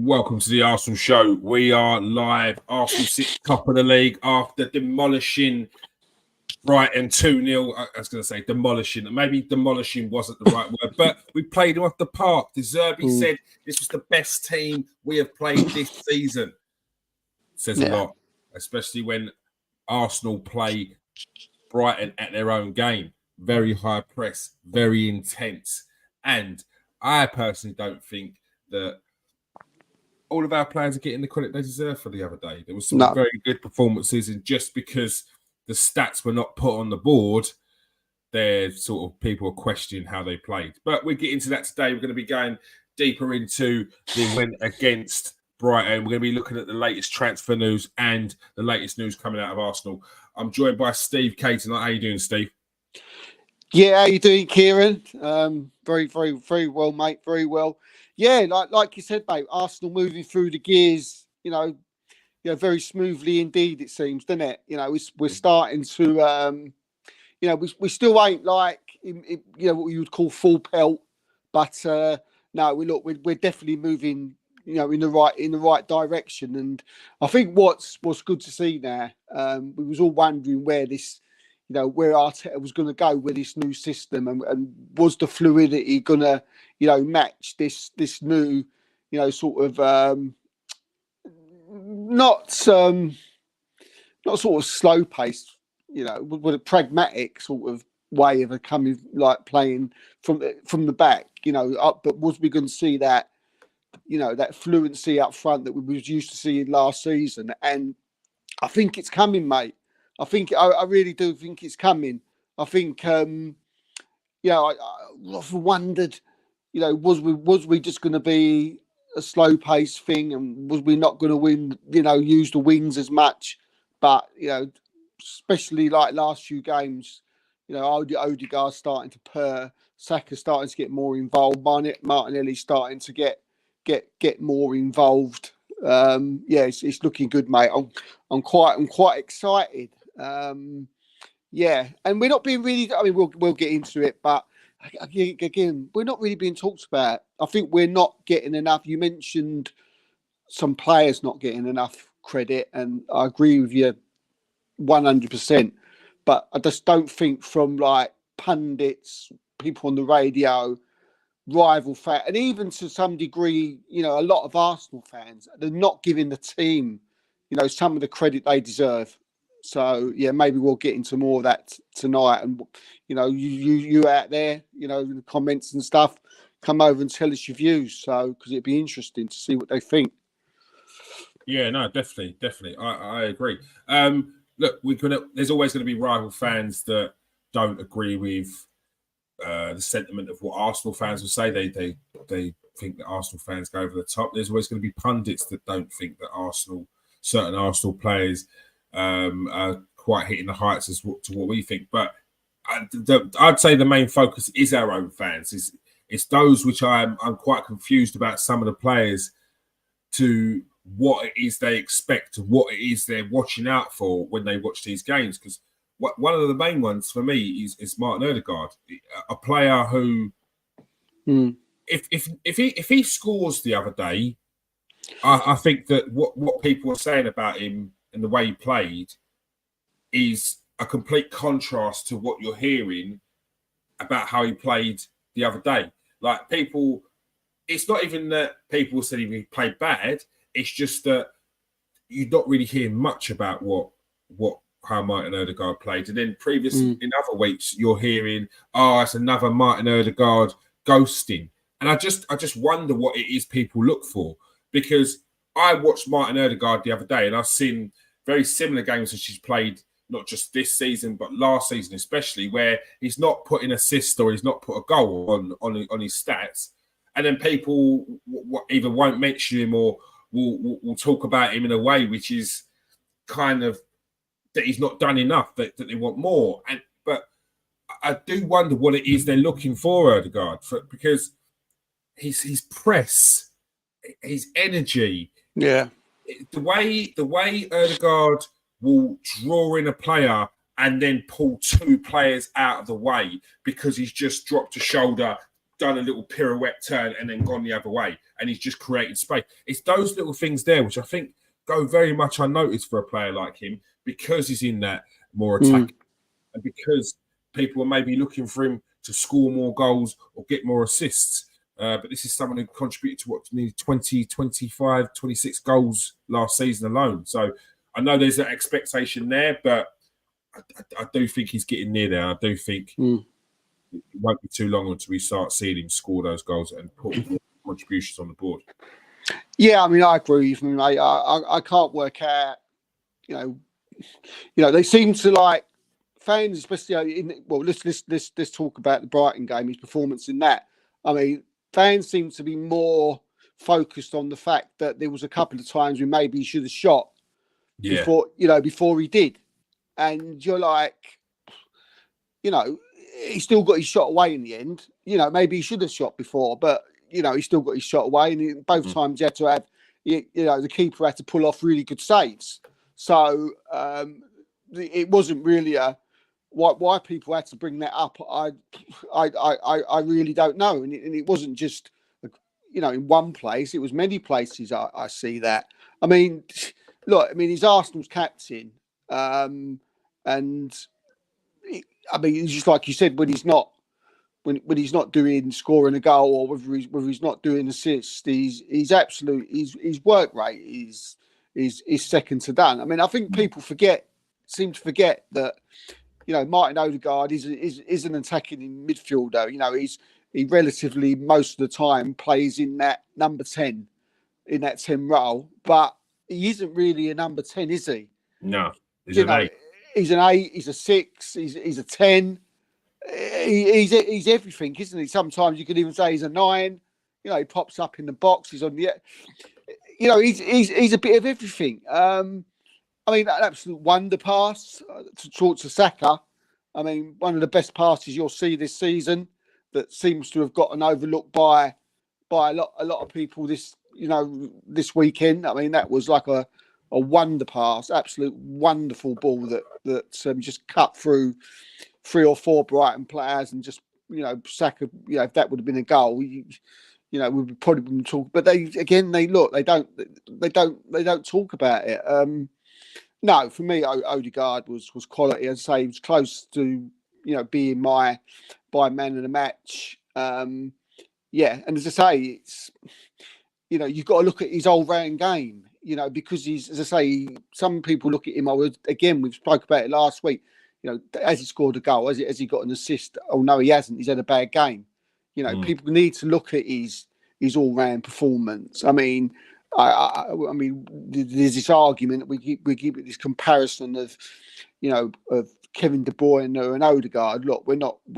Welcome to the Arsenal Show. We are live. Arsenal sit top of the league after demolishing Brighton 2-0. I was going to say demolishing. Maybe demolishing wasn't the right word, but we played them off the park. De Zerbi said this was the best team we have played this season. Says a lot, especially when Arsenal play Brighton at their own game. Very high press, very intense. And I personally don't think that all of our players are getting the credit they deserve for the other day. There was some very good performances, and just because the stats were not put on the board, there's sort of people are questioning how they played. But we'll get into that today. We're going to be going deeper into the win against Brighton. We're going to be looking at the latest transfer news and the latest news coming out of Arsenal. I'm joined by Steve Caton. How are you doing, Steve? Yeah, how you doing, Kieran? Very, very, very well, mate. Very well. Yeah, like you said, mate. Arsenal moving through the gears, very smoothly indeed. It seems, doesn't it? We're starting to, we still ain't like, what you would call full pelt, but no, we're definitely moving, in the right direction. And I think what's good to see now. We was all wondering where this. Where Arteta was going to go with this new system, and was the fluidity going to, match this new, sort of not sort of slow paced, with a pragmatic sort of way of coming, like playing from the back, up. But was we going to see that, that fluency up front that we was used to seeing last season? And I think it's coming, mate. I really do think it's coming. I think, I often wondered, was we just going to be a slow pace thing, and was we not going to win, use the wings as much? But, especially like last few games, Odegaard starting to purr, Saka starting to get more involved, Martinelli starting to get more involved. It's looking good, mate. I'm quite excited. And we're not being really. I mean, we'll get into it, but again, we're not really being talked about. I think we're not getting enough. You mentioned some players not getting enough credit, and I agree with you 100%. But I just don't think from like pundits, people on the radio, rival fan, and even to some degree, a lot of Arsenal fans, they're not giving the team, some of the credit they deserve. So yeah, maybe we'll get into more of that tonight. And you out there, in the comments and stuff, come over and tell us your views. So because it'd be interesting to see what they think. Yeah, no, definitely. I agree. Look, there's always going to be rival fans that don't agree with the sentiment of what Arsenal fans will say. They think that Arsenal fans go over the top. There's always going to be pundits that don't think that certain Arsenal players are quite hitting the heights to what we think. But I'd say the main focus is our own fans. It's those which I'm quite confused about, some of the players, to what it is they expect, what it is they're watching out for when they watch these games. Because one of the main ones for me is Martin Odegaard, a player who, if he scores the other day, I think that what people are saying about him and the way he played is a complete contrast to what you're hearing about how he played the other day. Like it's not even that people said he played bad. It's just that you're not really hearing much about how Martin Odegaard played. And then in other weeks, you're hearing, it's another Martin Odegaard ghosting. And I just wonder what it is people look for, because I watched Martin Odegaard the other day, and I've seen very similar games that she's played, not just this season, but last season especially, where he's not put an assist or he's not put a goal on his stats. And then people either won't mention him or will talk about him in a way which is kind of that he's not done enough, that they want more. But I do wonder what it is they're looking for Odegaard, because his press, his energy, the way Odegaard will draw in a player and then pull two players out of the way because he's just dropped a shoulder, done a little pirouette turn and then gone the other way, and he's just created space. It's those little things there which I think go very much unnoticed for a player like him, because he's in that more attack, and because people are maybe looking for him to score more goals or get more assists. But this is someone who contributed to nearly 20, 25, 26 goals last season alone. So I know there's an expectation there, but I do think he's getting near there. I do think it won't be too long until we start seeing him score those goals and put contributions on the board. Yeah, I mean, I agree with you, mate. I can't work out, you know, they seem to like fans, especially let's talk about the Brighton game, his performance in that. I mean, fans seem to be more focused on the fact that there was a couple of times when maybe he should have shot before he did. And you're like, you know, he still got his shot away in the end. You know, maybe he should have shot before, but, you know, he still got his shot away. And both times he had to have, you know, the keeper had to pull off really good saves. So it wasn't really why people had to bring that up. I really don't know. And it wasn't just, you know, in one place. It was many places I see that. I mean, look, I mean, he's Arsenal's captain. And I mean, it's just like you said, when he's not doing scoring a goal, or whether he's not doing assists, his work rate is second to none. I mean, I think people seem to forget that, you know, Martin Odegaard is an attacking midfielder. You know, he relatively most of the time plays in that number 10, in that 10 role, but he isn't really a number 10, is he? No, he's an 8. He's an 8. He's a 6. He's a 10. He's everything, isn't he? Sometimes you could even say he's a 9. You know, he pops up in the box. He's on the, you know, he's a bit of everything. I mean, an absolute wonder pass to talk to Saka. I mean, one of the best passes you'll see this season that seems to have gotten overlooked by a lot of people this weekend. I mean, that was like a wonder pass, absolute wonderful ball that just cut through 3 or 4 Brighton players, and just, you know, Saka, you know, if that would have been a goal, you know, we would probably been talking. But they don't talk about it. No, for me, Odegaard was quality. As I say, he was close to, you know, being my man of the match. Yeah, and as I say, it's, you know, you've got to look at his all-round game, you know, because he's, as I say, some people look at him. We spoke about it last week. You know, has he scored a goal? Has he got an assist? Oh no, he hasn't. He's had a bad game. You know, people need to look at his all-round performance. I mean, I mean, there's this argument that we keep this comparison of, you know, of Kevin De Bruyne and Odegaard. Look, we're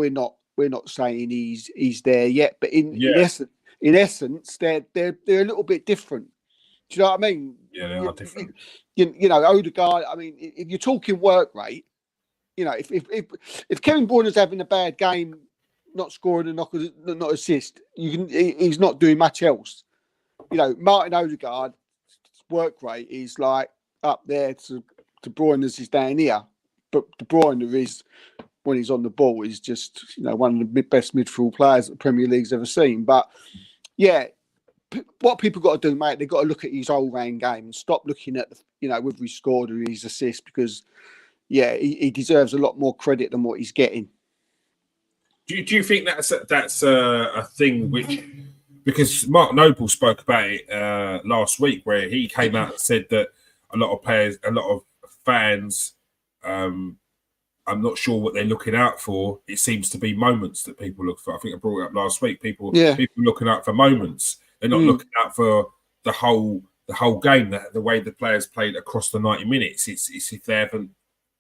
not saying he's there yet, but in essence, they're a little bit different. Do you know what I mean? Yeah, they are different. You know, Odegaard. I mean, if you're talking work rate, you know, if Kevin De Bruyne is having a bad game, not scoring and not assist, he's not doing much else. You know, Martin Odegaard's work rate is like up there to De Bruyne's is down here, but De Bruyne is, when he's on the ball, is just, you know, one of the best midfield players that the Premier League's ever seen. But yeah, what people got to do, mate, they've got to look at his all-round game and stop looking at, you know, whether he scored or his assist, because yeah, he deserves a lot more credit than what he's getting. Do you think that's a thing which, because Mark Noble spoke about it last week, where he came out and said that a lot of fans, I'm not sure what they're looking out for. It seems to be moments that people look for. I think I brought it up last week. People looking out for moments. They're not looking out for the whole game. The way the players played across the 90 minutes. It's if they haven't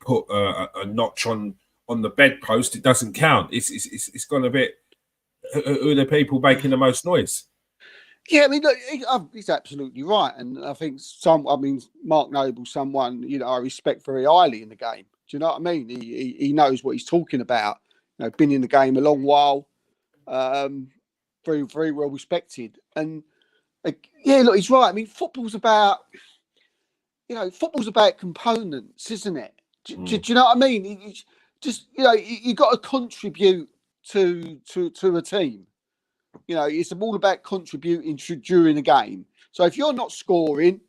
put a notch on the bedpost, it doesn't count. It's gone a bit. Who are the people making the most noise? Yeah, I mean, look, he's absolutely right, and I think Mark Noble, someone, you know, I respect very highly in the game. Do you know what I mean? He knows what he's talking about. You know, been in the game a long while, very, very well respected, and yeah, look, he's right. I mean, football's about components, isn't it? Do you know what I mean? Just, you know, you got to contribute to a team. You know, it's all about contributing during the game. So if you're not scoring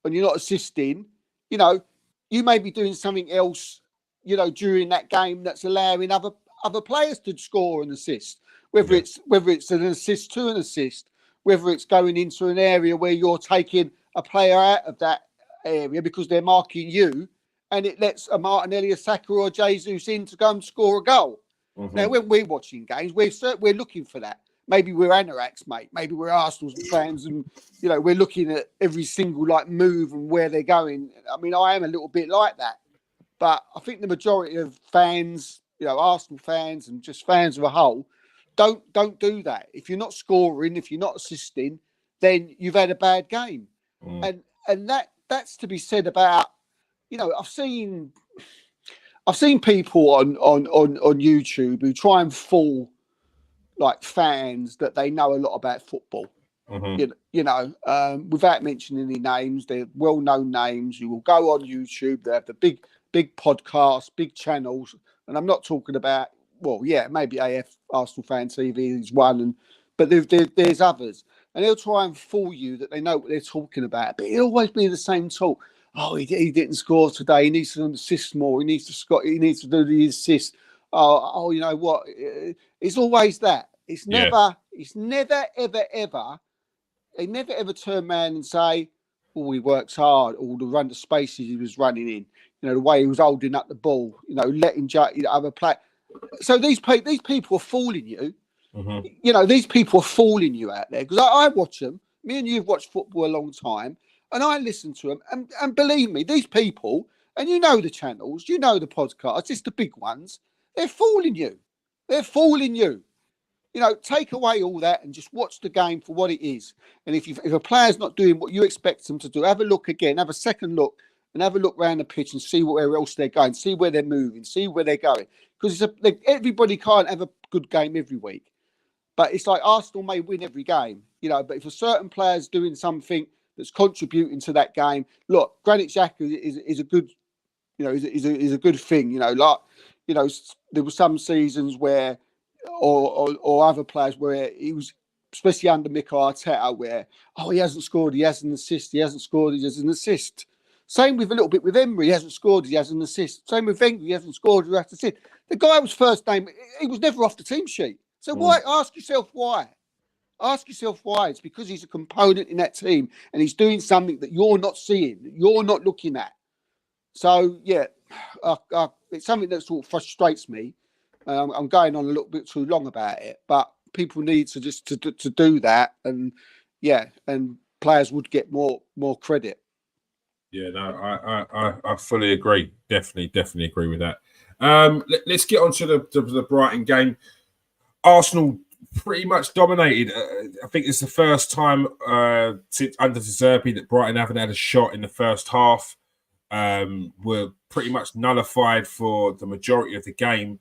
and you're not assisting, you know, you may be doing something else, you know, during that game that's allowing other players to score and assist. Whether it's an assist to an assist, whether it's going into an area where you're taking a player out of that area because they're marking you, and it lets a Martinelli, a Saka, or a Jesus in to go and score a goal. Now, when we're watching games, we're looking for that. Maybe we're anoraks, mate. Maybe we're Arsenal fans, and you know we're looking at every single like move and where they're going. I mean, I am a little bit like that, but I think the majority of fans, you know, Arsenal fans and just fans of a whole, don't do that. If you're not scoring, if you're not assisting, then you've had a bad game, and that's to be said about. You know, I've seen people on YouTube who try and fool like fans that they know a lot about football. You know, without mentioning any names, they're well-known names. You will go on YouTube. They have the big podcasts, big channels, and I'm not talking about. Well, yeah, maybe AF Arsenal Fan TV is one, but there's others, and they'll try and fool you that they know what they're talking about. But it'll always be the same talk. Oh, he didn't score today. He needs to assist more. He needs to score. He needs to do the assist. Oh, you know what? It's always that. It's never. It's never ever. They never ever turn around and say, "Oh, he works hard." Or the run to spaces he was running in. You know, the way he was holding up the ball. You know, letting other play. So these people are fooling you. You know, these people are fooling you out there because I watch them. Me and you've watched football a long time, and I listen to them. And believe me, these people, and you know the channels, you know the podcasts, just the big ones, they're fooling you. They're fooling you. You know, take away all that and just watch the game for what it is. And if a player's not doing what you expect them to do, have a look again, have a second look, and have a look around the pitch and see where else they're going, see where they're moving, see where they're going. Because everybody can't have a good game every week. But it's like Arsenal may win every game, you know, but if a certain player's doing something that's contributing to that game, look, Granit Xhaka is a good, you know, is a good thing, you know, like, you know, there were some seasons where, or other players where he was, especially under Mikel Arteta, where, oh, he hasn't scored, he has an assist, he hasn't scored, he has an assist. Same with a little bit with Emery, he hasn't scored, he has an assist. Same with Wenger, he hasn't scored, he has an assist. The guy was first name, he was never off the team sheet. So why? Ask yourself why. Ask yourself why. It's because he's a component in that team and he's doing something that you're not seeing, that you're not looking at. So, yeah, it's something that sort of frustrates me. I'm going on a little bit too long about it, but people need to just to do that, and yeah, and players would get more credit. Yeah, no, I fully agree. Definitely agree with that. Let's get on to the Brighton game. Arsenal pretty much dominated. I think it's the first time since under De Zerbi that Brighton haven't had a shot in the first half. Were pretty much nullified for the majority of the game.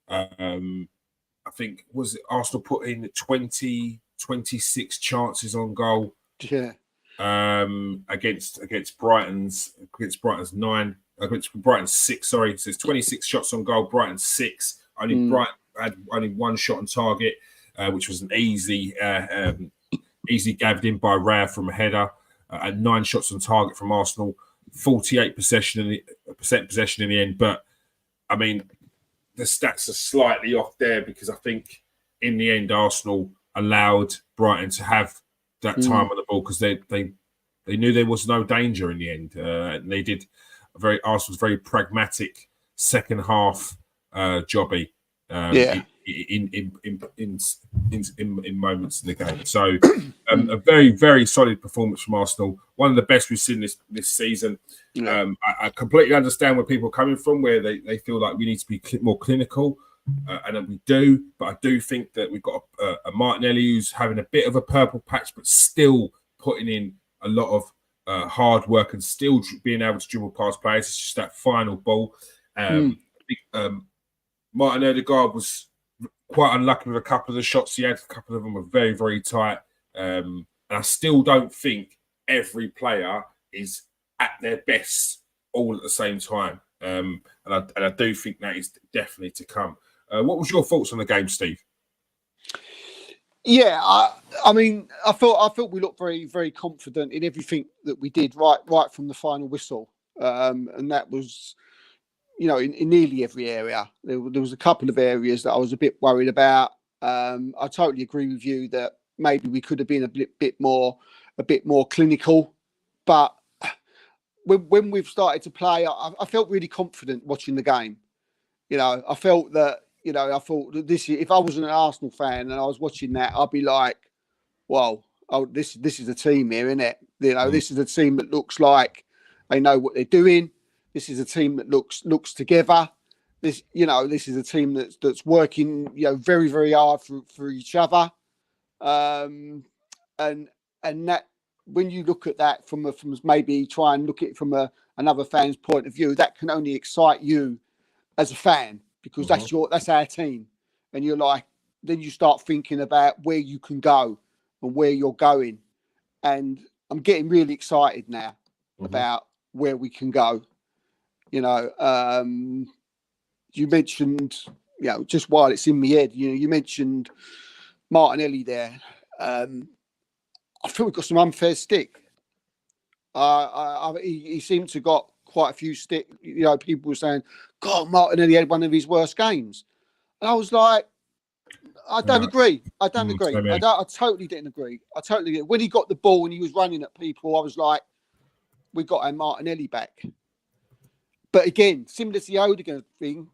I think was it Arsenal put in 26 chances on goal. Yeah. Against Brighton's 9, against Brighton's 6. Sorry, so it's 26 shots on goal. Brighton's 6. Brighton had only one shot on target, which was an easy gathered in by Raya from a header. And 9 shots on target from Arsenal. 48% possession in the end, but I mean the stats are slightly off there because I think in the end Arsenal allowed Brighton to have that time on the ball because they knew there was no danger in the end. And they did Arsenal's very pragmatic second half jobby. In moments in the game. So a very, very solid performance from Arsenal. One of the best we've seen this season. Yeah. I completely understand where people are coming from, where they feel like we need to be more clinical, and we do. But I do think that we've got a Martinelli who's having a bit of a purple patch, but still putting in a lot of hard work and still being able to dribble past players. It's just that final ball. Martin Odegaard was quite unlucky with a couple of the shots he had. A couple of them were very, very tight. And I still don't think every player is at their best all at the same time. And I do think that is definitely to come. What was your thoughts on the game, Steve? Yeah, I mean, I thought we looked very, very confident in everything that we did right from the final whistle, and that was, in nearly every area. There was a couple of areas that I was a bit worried about. I totally agree with you that maybe we could have been a bit more clinical, but when we've started to play, I felt really confident watching the game. I felt that. I thought that if I wasn't an Arsenal fan and I was watching that, I'd be like, well, oh, this is a team here, isn't it? This is a team that looks like they know what they're doing. This is a team that looks together. This is a team that's working, very, very hard for each other. And that, when you look at that from maybe try and look at it from another fan's point of view, that can only excite you as a fan, because that's our team, and you're like, then you start thinking about where you can go and where you're going, and I'm getting really excited now about where we can go. You mentioned, just while it's in my head, you mentioned Martinelli there. I feel we've got some unfair stick. He seemed to got quite a few stick. People were saying, God, Martinelli had one of his worst games. And I was like, I don't agree. I totally didn't agree. I totally didn't. When he got the ball and he was running at people, I was like, we got our Martinelli back. But again, similar to the Odegaard thing,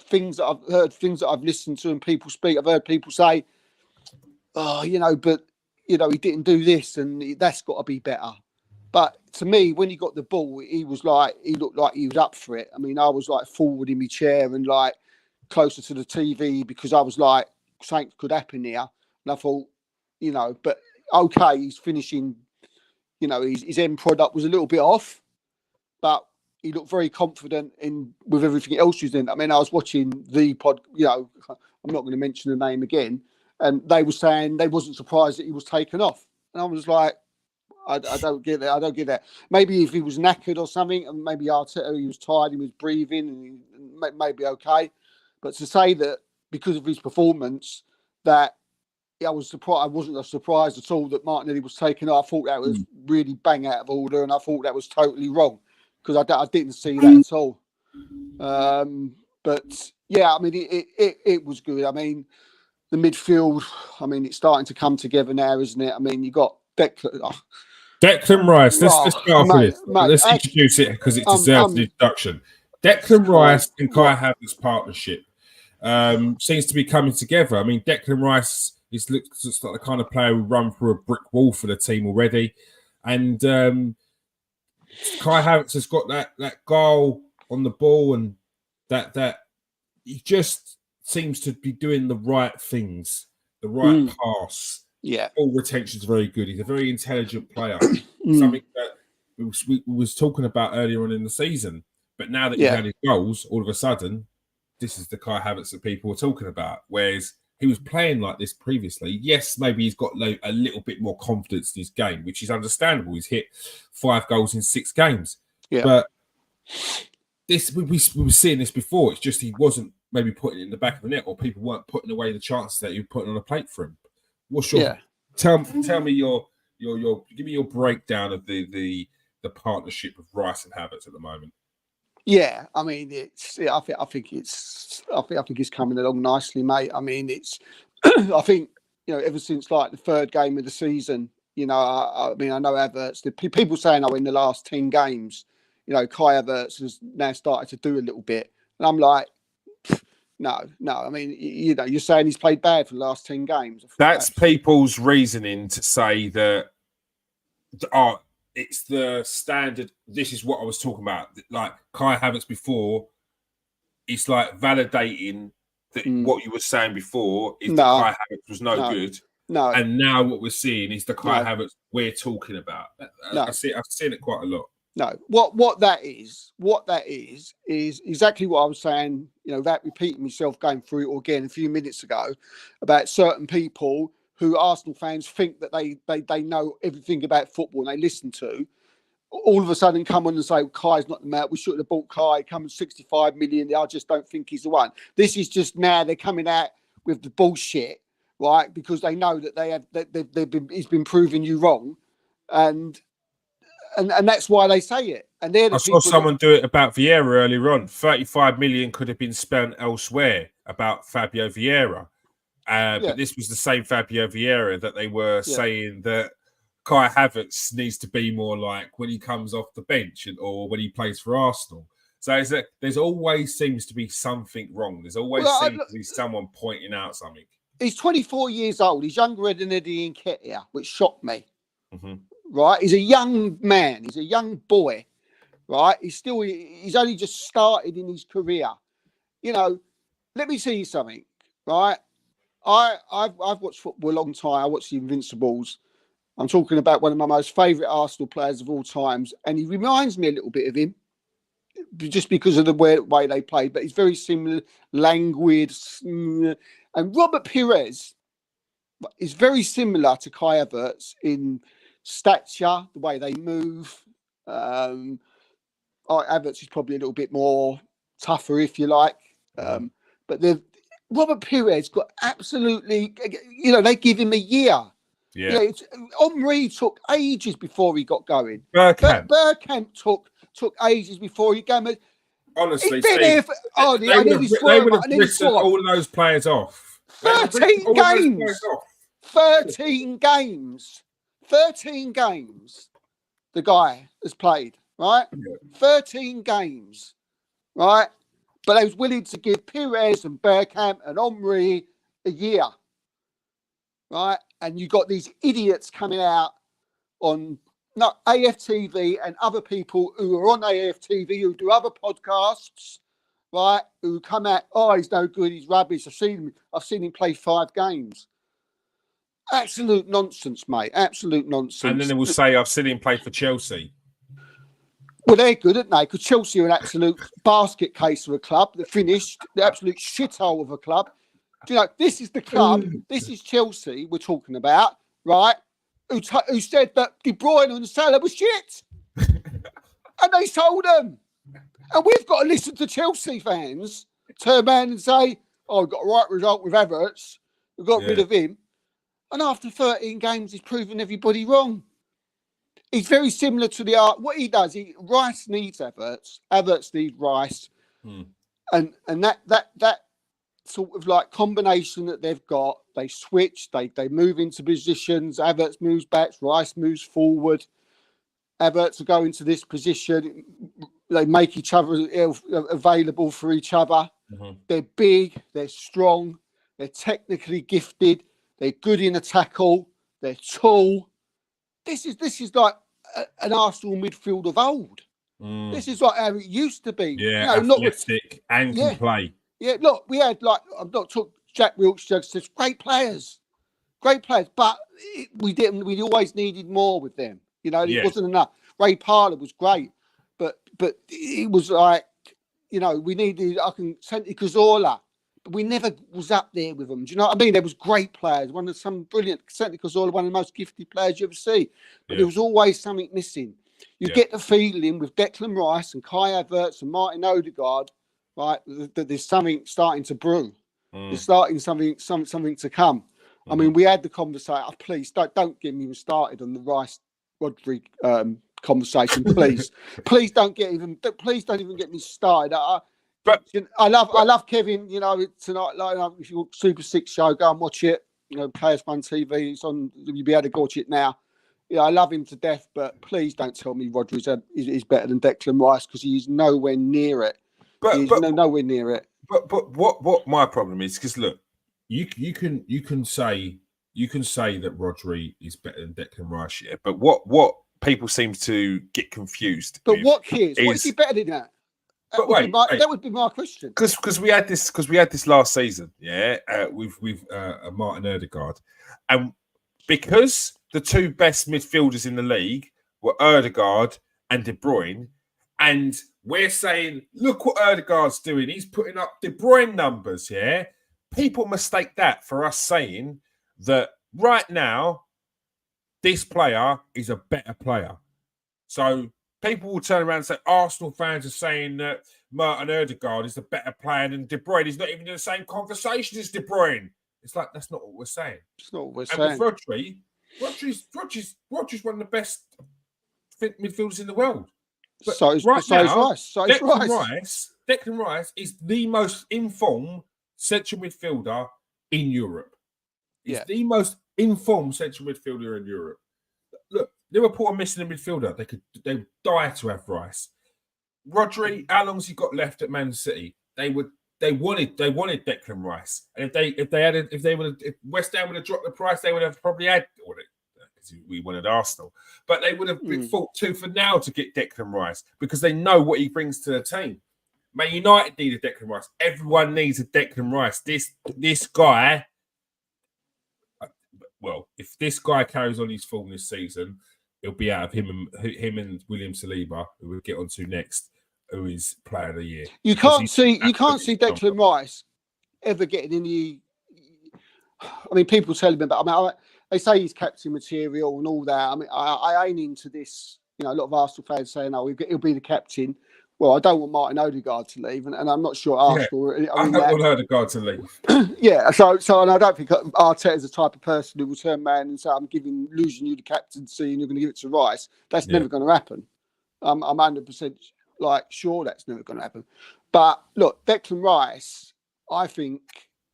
things that I've heard, things that I've listened to and people speak, I've heard people say, but he didn't do this and that's got to be better. But to me, when he got the ball, he looked like he was up for it. I mean, I was like forward in my chair and like closer to the TV, because I was like, something could happen here. And I thought, but okay, he's finishing, his end product was a little bit off, but he looked very confident with everything else he's in. I mean, I was watching the pod, I'm not going to mention the name again, and they were saying they wasn't surprised that he was taken off. And I was like, I don't get that. I don't get that. Maybe if he was knackered or something, and maybe Arteta, he was tired, he was breathing, and maybe okay. But to say that because of his performance, that I was surprised, I wasn't surprised at all that Martinelli was taken off. I thought that was really bang out of order, and I thought that was totally wrong, because I didn't see that at all. But yeah, I mean, it was good. I mean, the midfield, I mean, it's starting to come together now, isn't it? I mean, you got Declan Rice. Let's start off with this. Let's introduce it because it deserves an introduction. Declan Rice and Kai Havertz partnership seems to be coming together. I mean, Declan Rice looks like the kind of player who run through a brick wall for the team already, and Kai Havertz has got that goal on the ball, and that he just seems to be doing the right things, the right pass. Yeah, ball retention is very good. He's a very intelligent player. Something that we was talking about earlier on in the season. But now that he's had his goals, all of a sudden, this is the Kai Havertz that people were talking about. Whereas he was playing like this previously. Yes, maybe he's got a little bit more confidence in his game, which is understandable. He's hit 5 goals in 6 games. Yeah. But this we were seeing this before. It's just he wasn't maybe putting it in the back of the net, or people weren't putting away the chances that he was putting on a plate for him. What's your tell me your give me your breakdown of the partnership of Rice and Havertz at the moment? Yeah, I mean, I think it's coming along nicely, mate. I mean, I think ever since like the 3rd game of the season, I mean, I know Havertz. People saying, in the last 10 games, Kai Havertz has now started to do a little bit, and I'm like, no. I mean, you're saying he's played bad for the last 10 games. That's people's reasoning to say that. It's the standard. This is what I was talking about. Like Kai Havertz before, it's like validating that what you were saying before is that Kai Havertz was no good. No. And now what we're seeing is the Kai Havertz we're talking about. I've seen it quite a lot. No. What that is exactly what I was saying, without repeating myself, going through it again a few minutes ago, about certain people who Arsenal fans think that they know everything about football and they listen to, all of a sudden come on and say, Kai's not the man, we should have bought Kai, come 65 million, I just don't think he's the one. This is just now they're coming out with the bullshit, right? Because they know that he's been proving you wrong, and that's why they say it. And they're I the saw people. someone do it about Vieira earlier on. 35 million could have been spent elsewhere about Fabio Vieira. But this was the same Fabio Vieira that they were saying that Kai Havertz needs to be more like when he comes off the bench or when he plays for Arsenal. So there's always seems to be something wrong. There's always seems to be someone pointing out something. He's 24 years old. He's younger than Eddie Nketiah, which shocked me. Mm-hmm. Right? He's a young man. He's a young boy. Right? He's only just started in his career. You know, let me tell you something. Right? I've watched football a long time. I watched the Invincibles. I'm talking about one of my most favourite Arsenal players of all times, and he reminds me a little bit of him, just because of the way they played. But he's very similar, languid, and Robert Pires is very similar to Kai Havertz in stature, the way they move. Havertz is probably a little bit more tougher, if you like, but Robert Pires got absolutely, they give him a year. Yeah. Henry took ages before he got going. Bergkamp took ages before he came. Honestly, Steve, they would have written all of those players off. 13 games. 13 games. 13 games. The guy has played, right? Yeah. 13 games, right? But they was willing to give Pires and Bergkamp and Henry a year, right? And you got these idiots coming out on AFTV and other people who are on AFTV who do other podcasts, right? Who come out, oh, he's no good, he's rubbish. I've seen him play 5 games. Absolute nonsense, mate. Absolute nonsense. And then they will say, I've seen him play for Chelsea. Well, they're good, aren't they? Because Chelsea are an absolute basket case of a club that finished, the absolute shithole of a club. Do you know, this is the club, this is Chelsea we're talking about, right? Who said that De Bruyne and Salah was shit. And they sold them. And we've got to listen to Chelsea fans turn around and say, oh, we've got a right result with Havertz. We've got rid of him. And after 13 games, he's proven everybody wrong. He's very similar to what he does. Rice needs Havertz. Havertz needs Rice. And that sort of like combination that they've got, they switch, they move into positions. Havertz moves back, Rice moves forward. Havertz will go into this position. They make each other available for each other. Mm-hmm. They're big, they're strong, they're technically gifted, they're good in a tackle, they're tall. This is like an Arsenal midfield of old. This is like how it used to be. Yeah, athletic and can play. Yeah, look, we had I'm not talking Jack Wilshere, great players, but we always needed more with them. It wasn't enough. Ray Parlour was great, but it was like, we needed Santi Cazorla, but we never was up there with them. Do you know what I mean? There was great players, some brilliant Santi Cazorla, one of the most gifted players you ever see, but there was always something missing. You get the feeling with Declan Rice and Kai Havertz and Martin Odegaard, right, that there's something starting to brew. There's starting something to come. I mean, we had the conversation. Oh, please don't get me started on the Rice Rodri conversation, please. Please don't even get me started. But I love Kevin. Tonight, if you want Super 6 show, go and watch it. KS1 TV. It's on. You'll be able to watch it now. I love him to death, but please don't tell me Rodri is better than Declan Rice, because he's nowhere near it. But nowhere near it. But what my problem is, because look, you can say that Rodri is better than Declan Rice, yeah. But what people seem to get confused. But what is he better than that? That would be my question. Because we had this last season, yeah, with Martin Odegaard, and because the two best midfielders in the league were Odegaard and De Bruyne, and we're saying, look what Odegaard's doing. He's putting up De Bruyne numbers, yeah? People mistake that for us saying that right now, this player is a better player. So people will turn around and say, Arsenal fans are saying that Martin Odegaard is a better player than De Bruyne. He's not even in the same conversation as De Bruyne. It's like that's not what we're saying. It's not what we're And saying. with Rodri's one of the best midfielders in the world. But Is Rice. Declan Rice is the most informed central midfielder in Europe. He's the most informed central midfielder in Europe. Look, Liverpool are missing a midfielder. They would die to have Rice. Rodri, how long's he got left at Man City? They wanted Declan Rice, and if West Ham would have dropped the price, they would have probably had because we wanted Arsenal, but they would have fought tooth and nail to get Declan Rice because they know what he brings to the team. Man United need a Declan Rice. Everyone needs a Declan Rice. This guy. Well, if this guy carries on his form this season, it'll be out of him and William Saliba, who we'll get on to next, who is Player of the Year. You can't see Declan Rice ever getting any. I mean, people tell him about. They say he's captain material and all that. I mean, I ain't into this. You know, a lot of Arsenal fans saying, "Oh, he'll be the captain." Well, I don't want Martin Odegaard to leave, and I'm not sure Arsenal. Yeah, I don't want Odegaard to leave. Yeah, so, and I don't think Arteta's the type of person who will turn around and say, "I'm losing you the captaincy, and you're going to give it to Rice." That's never going to happen. I'm 100% sure that's never going to happen. But look, Declan Rice, I think,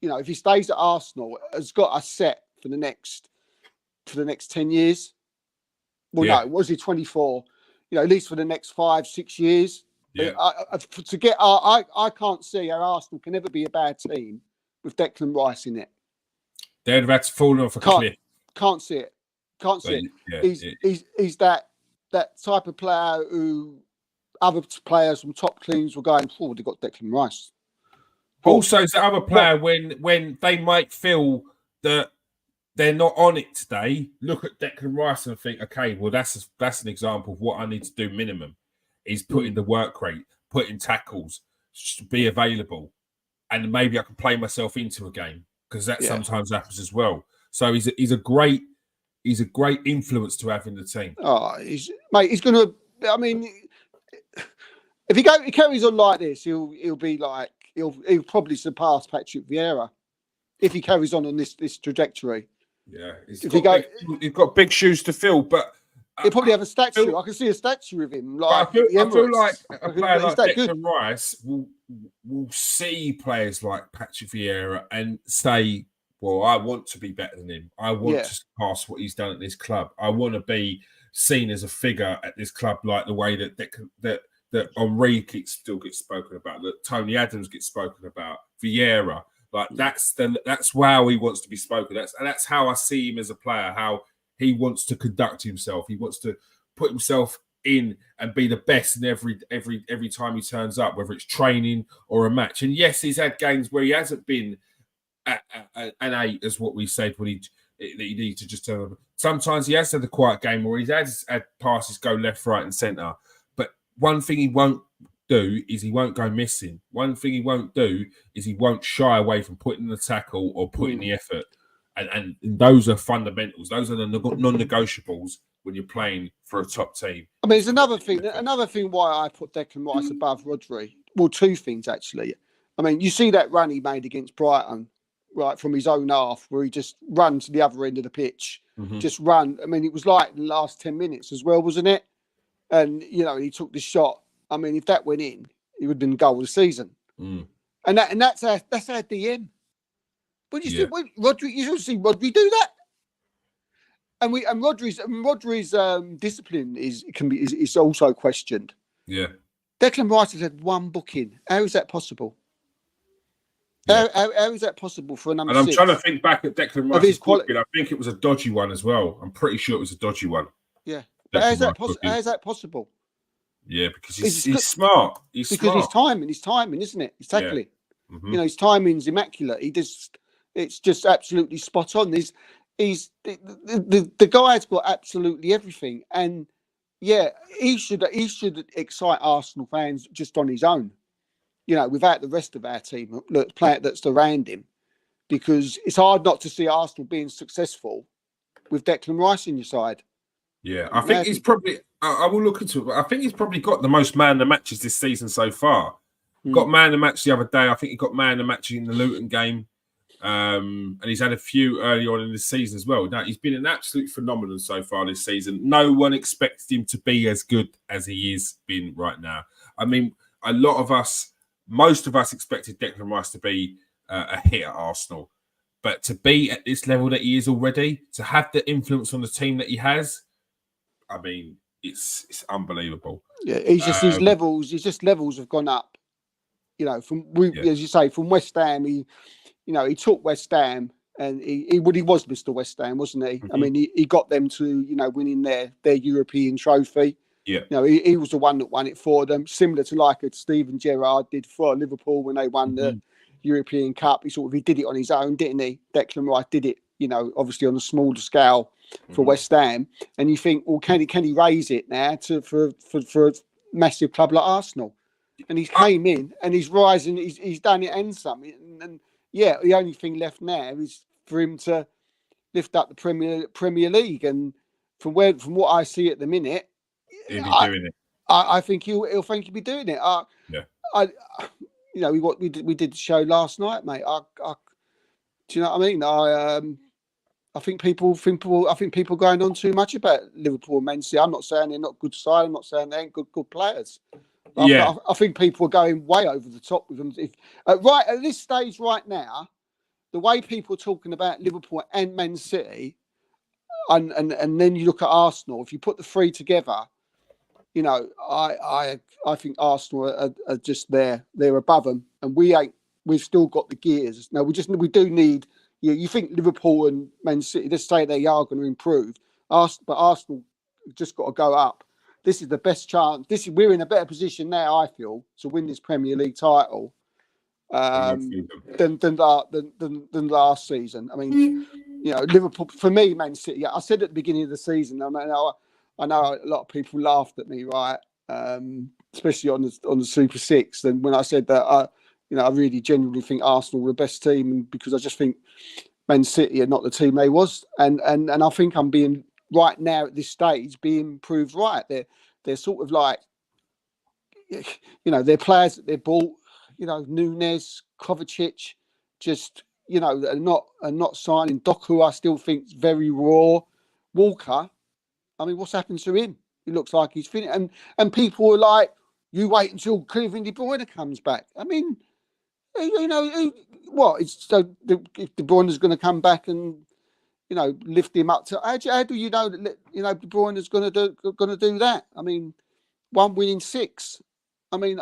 if he stays at Arsenal, has got a set for the next 10 years. Well, no, was he 24? At least for the next 5-6 years. Yeah. I can't see how Arsenal can ever be a bad team with Declan Rice in it. They'd have had to fall off a cliff. Can't see it. Can't see it. He's that type of player who other players from top teams were going forward. They got Declan Rice. Also, is the other player when they might feel that they're not on it today, look at Declan Rice and think, okay, well that's an example of what I need to do minimum. Is putting the work rate, putting tackles, be available, and maybe I can play myself into a game because that sometimes happens as well. So he's a great influence to have in the team. Oh, he's going to. I mean, if he carries on like this, he'll be like he'll probably surpass Patrick Vieira if he carries on this trajectory. Yeah, he's got big shoes to fill, but. He'll probably have a statue. I can see a statue of him. I feel like a player like Declan Rice will see players like Patrick Vieira and say, well, I want to be better than him. I want to surpass what he's done at this club. I want to be seen as a figure at this club like the way that Henri still gets spoken about, that Tony Adams gets spoken about, Vieira. Like that's how he wants to be spoken. That's how I see him as a player, how he wants to conduct himself. He wants to put himself in and be the best in every time he turns up, whether it's training or a match. And yes, he's had games where he hasn't been at an 8, as what we said when he needs to just turn up. Sometimes he has had a quiet game where he's had passes go left, right, and centre. But one thing he won't do is he won't go missing. One thing he won't do is he won't shy away from putting the tackle or putting the effort. And those are fundamentals. Those are the non-negotiables when you're playing for a top team. I mean, there's another thing why I put Declan Rice above Rodri. Well, two things, actually. I mean, you see that run he made against Brighton, right, from his own half, where he just ran to the other end of the pitch. Just run. I mean, it was like the last 10 minutes as well, wasn't it? And, he took the shot. I mean, if that went in, he would have been goal of the season. And that's our DM. But you see, Rodri, you should see Rodri do that, and Rodri's discipline is also questioned. Yeah, Declan Rice has had one booking. How is that possible? How is that possible for a number? And I'm 6? trying to think back at Declan Rice's booking. I think it was a dodgy one as well. I'm pretty sure it was a dodgy one. Yeah, but how is that possible? Yeah, because he's smart. He's timing, isn't it? He's tackling. His timing's immaculate. It's just absolutely spot on. He's the guy's got absolutely everything, and he should excite Arsenal fans just on his own, without the rest of our team that's around him, because it's hard not to see Arsenal being successful with Declan Rice in your side. Yeah, I think he's probably. I will look into it, but I think he's probably got the most man of the matches this season so far. Got man of the match the other day. I think he got man of the match in the Luton game. And he's had a few early on in the season as well. Now, he's been an absolute phenomenon so far this season. No one expects him to be as good as he is been right now. I mean, most of us expected Declan Rice to be a hit at Arsenal. But to be at this level that he is already, to have the influence on the team that he has, I mean, it's unbelievable. Yeah, he's just his levels. His just levels have gone up. You know, as you say, from West Ham, he took West Ham, and he was Mr. West Ham, wasn't he? Mm-hmm. I mean, he got them to winning their European trophy. Yeah, he was the one that won it for them, similar to like a Steven Gerrard did for Liverpool when they won the European Cup. He did it on his own, didn't he? Declan Rice did it, obviously on a smaller scale for West Ham. And you think, well, can he raise it now for a massive club like Arsenal? And he's came in and he's rising. He's done it and something. And yeah, the only thing left now is for him to lift up the Premier League. And from what I see at the minute, he'll be doing it. I think he'll be doing it. We did the show last night, mate. Do you know what I mean? I think people going on too much about Liverpool and Man City. I'm not saying they're not good side. I'm not saying they ain't good players. I think people are going way over the top with them. Right at this stage, right now, the way people are talking about Liverpool and Man City, and then you look at Arsenal. If you put the three together, I think Arsenal are just there. They're above them, and we ain't. We've still got the gears. Now we do need. You think Liverpool and Man City? Let's say they are going to improve. But Arsenal just got to go up. This is the best chance. We're in a better position now, I feel, to win this Premier League title than last season. I mean, Liverpool for me, Man City. I said at the beginning of the season. I know a lot of people laughed at me, right? Especially on the Super Six. And when I said that, I really genuinely think Arsenal were the best team, because I just think Man City are not the team they was, and I think I'm being right now at this stage being proved right. They're sort of like, they're players that they bought, Nunes, Kovacic, just are not signing. Doku, I still think is very raw. Walker, I mean, what's happened to him? He looks like he's finished, and people are like, you wait until Kevin De Bruyne comes back. I mean, what? It's so if De Bruyne is going to come back and lift him up to. How do you know that De Bruyne is going to do that? I mean, 1 win in 6. I mean,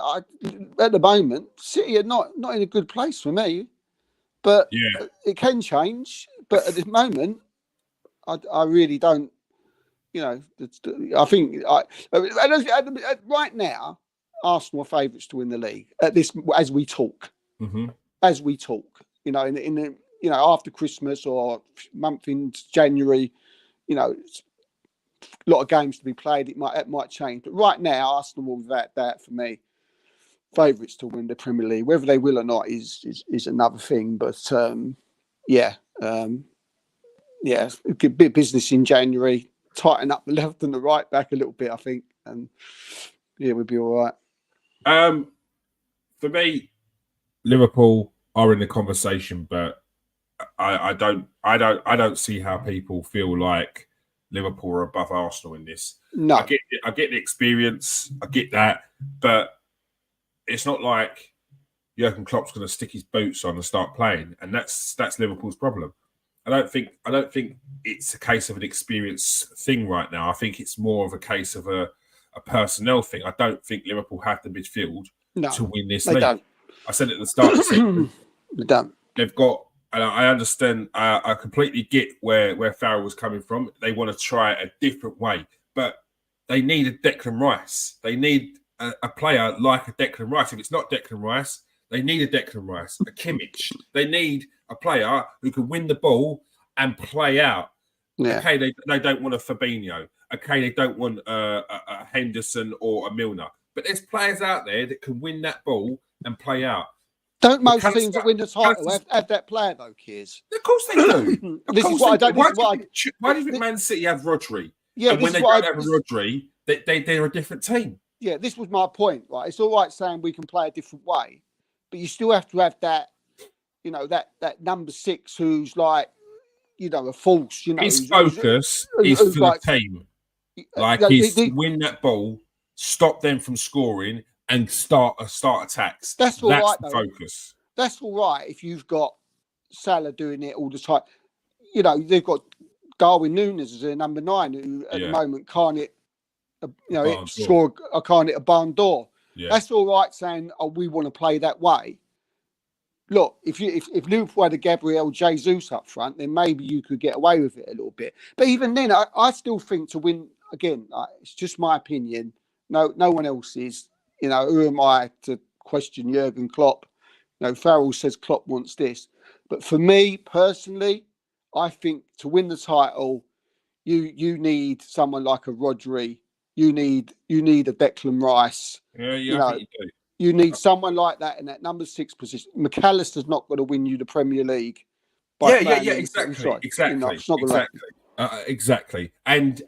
at the moment, City are not in a good place for me, but it can change. But at this moment, I really don't. I think right now, Arsenal are favourites to win the league at this as we talk. Mm-hmm. As we talk, after Christmas or month in January, a lot of games to be played. It might change, but right now, Arsenal will that for me, favourites to win the Premier League. Whether they will or not is another thing. But a bit of business in January, tighten up the left and the right back a little bit, I think, and we'll be all right. For me, Liverpool are in the conversation, but I don't see how people feel like Liverpool are above Arsenal in this. No, I get the experience, I get that, but it's not like Jurgen Klopp's going to stick his boots on and start playing, and that's Liverpool's problem. I don't think it's a case of an experience thing right now. I think it's more of a case of a personnel thing. I don't think Liverpool have the midfield to win this league. Don't. I said at the start of the season, they've got, and I understand, I completely get where Farrell was coming from. They want to try it a different way, but they need a Declan Rice. They need a player like a Declan Rice. If it's not Declan Rice, they need a Declan Rice, a Kimmich. They need a player who can win the ball and play out. Yeah. Okay, they don't want a Fabinho. Okay, they don't want a Henderson or a Milner. But there's players out there that can win that ball and play out. Don't most teams that win the title have that player though, Kears? Of course they do. Why do you think Man City have Rodri? Yeah, and when they don't have Rodri, they're a different team. Yeah, this was my point, right? It's all right saying we can play a different way, but you still have to have that, you know, that number 6 who's like, you know, a force, you know, His focus is who's for the team. Like, he's to win that ball, stop them from scoring, and start attacks. That's all right, the though. focus. That's all right if you've got Salah doing it all the time. You know, they've got Darwin Núñez as their number 9, who at the moment can't hit, score. I can't hit a barn door. Yeah. That's all right saying, oh, we want to play that way. Look, if Liverpool had a Gabriel Jesus up front, then maybe you could get away with it a little bit. But even then, I still think to win, again, it's just my opinion. No one else's. You know, who am I to question Jurgen Klopp? You know, Farrell says Klopp wants this. But for me, personally, I think to win the title, you need someone like a Rodri. You need a Declan Rice. Yeah, you I know, think you do. You need someone like that in that number 6 position. McAllister's not going to win you the Premier League. Exactly. Exactly. And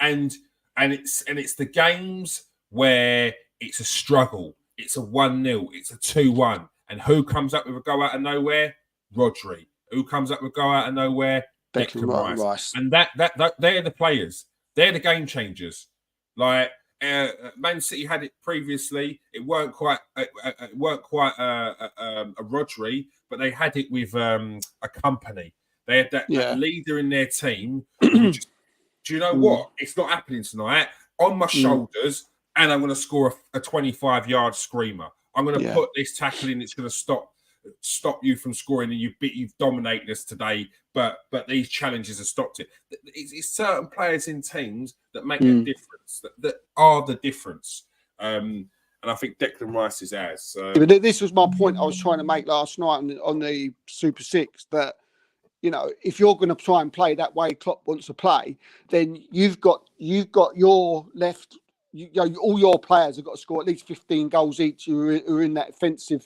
it's the games where it's a struggle. It's a 1-0. It's a 2-1. And who comes up with a go out of nowhere? Rodri. Who comes up with a go out of nowhere? Declan Rice. And that they're the players. They're the game changers. Like, Man City had it previously. It weren't quite a Rodri, but they had it with a company. They had that leader in their team. Do you know what? It's not happening tonight. On my shoulders, and I'm going to score a 25-yard screamer. I'm going to put this tackle in. It's going to stop you from scoring, and you've dominated us today. But these challenges have stopped it. It's certain players in teams that make a difference. That are the difference. And I think Declan Rice is ours. So. Yeah, but this was my point I was trying to make last night on the Super 6, that, you know, if you're going to try and play that way Klopp wants to play, then you've got your left. All your players have got to score at least 15 goals each who are in that offensive.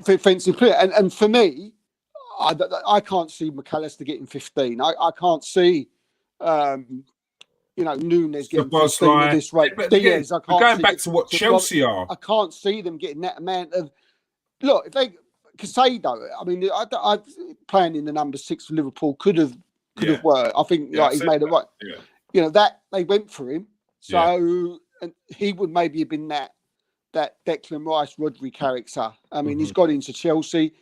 Offensive player. And for me, I can't see McAllister getting 15. I can't see, Núñez getting 15 at this rate. Diaz, I can't. Going back to what Chelsea are, I can't see them getting that amount of. Look, if they Casado, I mean, I playing in the number 6 for Liverpool could have worked. I think he's made it right. Yeah. You know that they went for him, so and he would maybe have been that Declan Rice Rodri character. I mean, he's gone into Chelsea,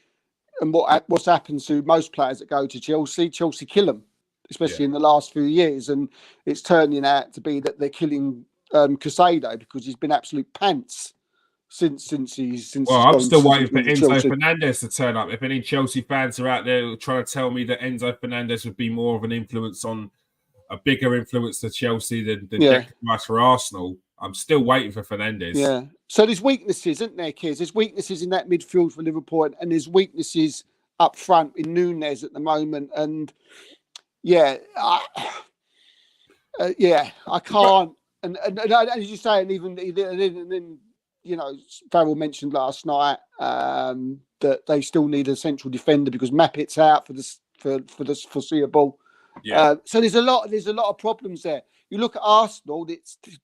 and what's happened to most players that go to Chelsea kill them, especially in the last few years, and it's turning out to be that they're killing Casado because he's been absolute pants since he's. I'm still waiting for Enzo Fernandez to turn up. If any Chelsea fans are out there trying to tell me that Enzo Fernandez would be more of an influence a bigger influence to Chelsea than Declan Rice for Arsenal, I'm still waiting for Fernandez. Yeah. So there's weaknesses, isn't there, kids? There's weaknesses in that midfield for Liverpool, and there's weaknesses up front in Núñez at the moment. And I can't. And as you say, and even then, Farrell mentioned last night that they still need a central defender because Mappet's out for the foreseeable. Yeah. So there's a lot of problems there. You look at Arsenal,